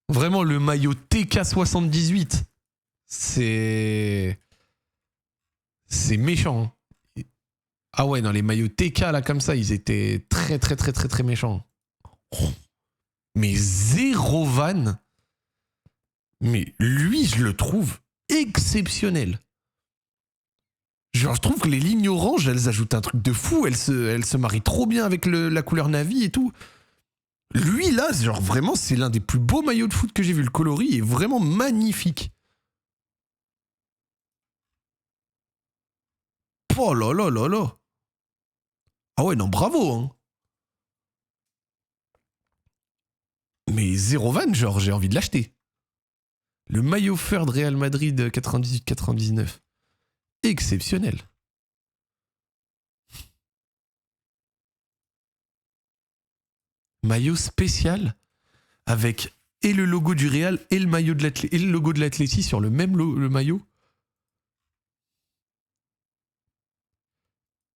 Speaker 1: Vraiment, le maillot TK78, c'est méchant. Ah ouais, non, les maillots TK, là, comme ça, ils étaient très, très, très, très, très méchants. Mais zéro van. Mais lui, je le trouve exceptionnel. Genre, je trouve que les lignes oranges, elles ajoutent un truc de fou. Elles se marient trop bien avec la couleur navy et tout. Lui, là, genre vraiment, c'est l'un des plus beaux maillots de foot que j'ai vu. Le coloris est vraiment magnifique. Oh là là là là. Ah ouais, non, bravo, hein. Mais zéro van, genre, j'ai envie de l'acheter. Le maillot fur de Real Madrid 98-99. Exceptionnel. Maillot spécial avec et le logo du Real et le maillot de et le logo de l'Atleti sur le même le maillot.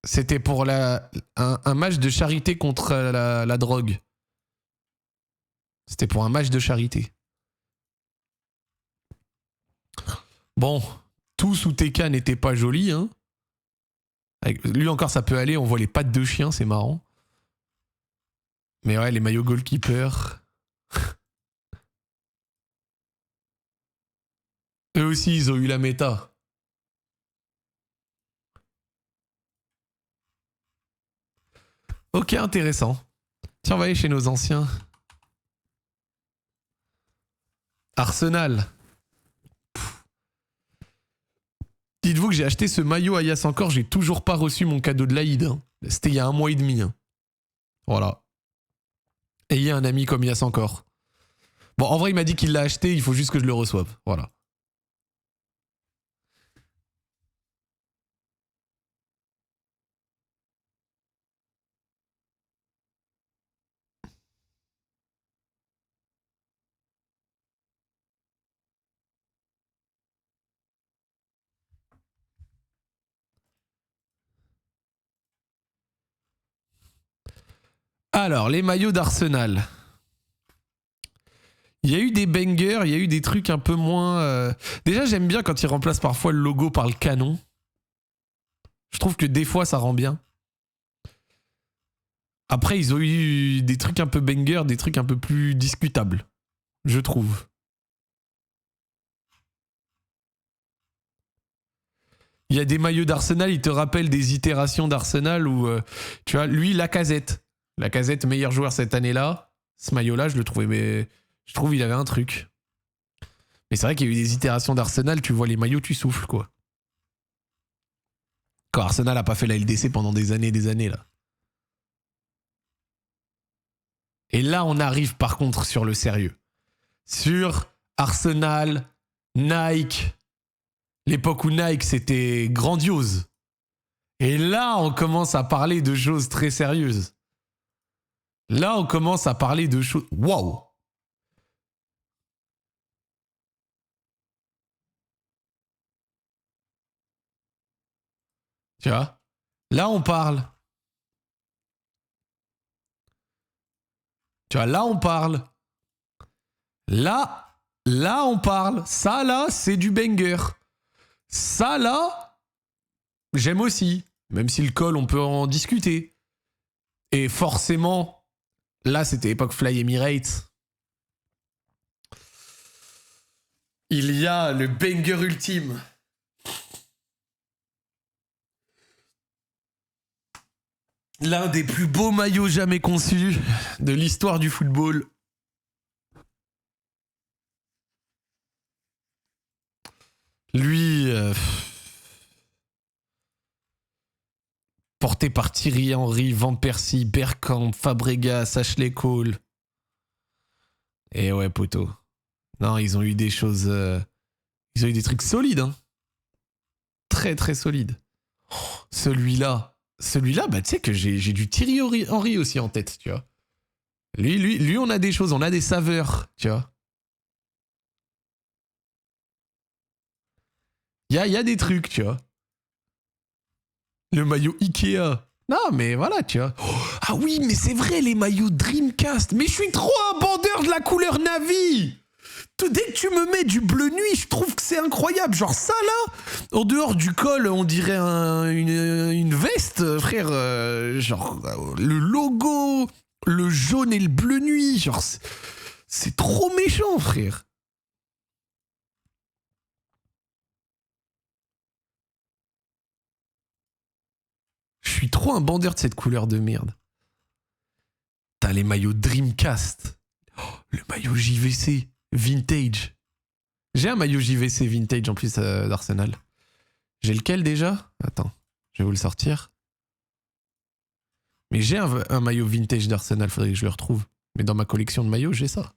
Speaker 1: C'était pour un match de charité contre la drogue. C'était pour un match de charité. Bon, tout sous TK n'était pas joli, hein. Lui encore, ça peut aller. On voit les pattes de chien, c'est marrant. Mais ouais, les maillots goalkeeper. Eux aussi, ils ont eu la méta. Ok, intéressant. Tiens, on va aller chez nos anciens. Arsenal. Dites-vous que j'ai acheté ce maillot à Yass encore, j'ai toujours pas reçu mon cadeau de l'Aïd. Hein. C'était il y a 1 mois et demi. Hein. Voilà. Ayez un ami comme Yass encore. Bon, en vrai, il m'a dit qu'il l'a acheté, il faut juste que je le reçoive. Voilà. Alors, les maillots d'Arsenal. Il y a eu des bangers, il y a eu des trucs un peu moins... Déjà, j'aime bien quand ils remplacent parfois le logo par le canon. Je trouve que des fois, ça rend bien. Après, ils ont eu des trucs un peu bangers, des trucs un peu plus discutables. Je trouve. Il y a des maillots d'Arsenal, ils te rappellent des itérations d'Arsenal où, tu vois, lui, Lacazette. Lacazette, meilleur joueur cette année-là. Ce maillot-là, je le trouvais, mais je trouve qu'il avait un truc. Mais c'est vrai qu'il y a eu des itérations d'Arsenal, tu vois les maillots, tu souffles, quoi. Quand Arsenal a pas fait la LDC pendant des années, là. Et là, on arrive par contre sur le sérieux. Sur Arsenal, Nike. L'époque où Nike, c'était grandiose. Et là, on commence à parler de choses très sérieuses. Là, on commence à parler de choses... Waouh! Tu vois? Là, on parle. Tu vois, là, on parle. Là, on parle. Ça, là, c'est du banger. Ça, là, j'aime aussi. Même si le col, on peut en discuter. Et forcément, là, c'était époque Fly Emirates. Il y a le banger ultime. L'un des plus beaux maillots jamais conçus de l'histoire du football. Lui, porté par Thierry Henry, Van Persie, Bergkamp, Fabregas, Ashley Cole. Et ouais, poteau. Non, ils ont eu des choses... ils ont eu des trucs solides. Hein. Très, très solides. Oh, celui-là, bah, tu sais que j'ai du Thierry Henry aussi en tête, tu vois. Lui, on a des choses, on a des saveurs, tu vois. Il y a des trucs, tu vois. Le maillot Ikea. Non, mais voilà, tu vois. Oh, ah oui, mais c'est vrai, les maillots Dreamcast. Mais je suis trop un bandeur de la couleur navy. Dès que tu me mets du bleu nuit, je trouve que c'est incroyable. Genre ça, là, en dehors du col, on dirait une veste, frère. Genre, le logo, le jaune et le bleu nuit. Genre, c'est trop méchant, frère. suis trop un bandeur de cette couleur de merde. T'as les maillots Dreamcast. Oh, le maillot JVC vintage. J'ai un maillot JVC vintage en plus d'Arsenal. J'ai lequel déjà? Attends, je vais vous le sortir. Mais j'ai un maillot vintage d'Arsenal, faudrait que je le retrouve. Mais dans ma collection de maillots, j'ai ça.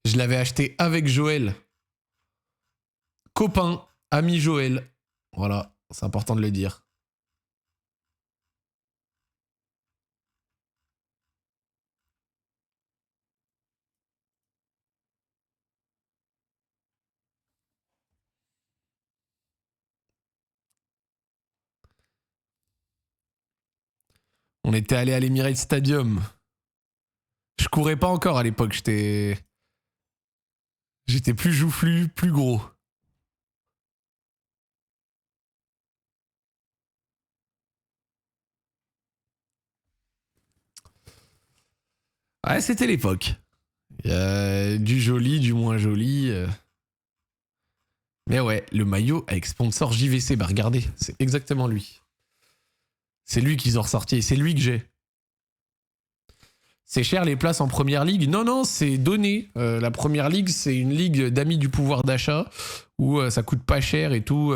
Speaker 1: Je l'avais acheté avec Joël. Copain, ami Joël. Voilà, c'est important de le dire. On était allé à l'Emirates Stadium. Je courais pas encore à l'époque, j'étais plus joufflu, plus gros. Ouais, c'était l'époque. Il y a du joli, du moins joli. Mais ouais, le maillot avec sponsor JVC, bah regardez, c'est exactement lui. C'est lui qu'ils ont ressorti et c'est lui que j'ai. C'est cher les places en première ligue? Non, non, c'est donné. La première ligue, c'est une ligue d'amis du pouvoir d'achat où ça coûte pas cher et tout.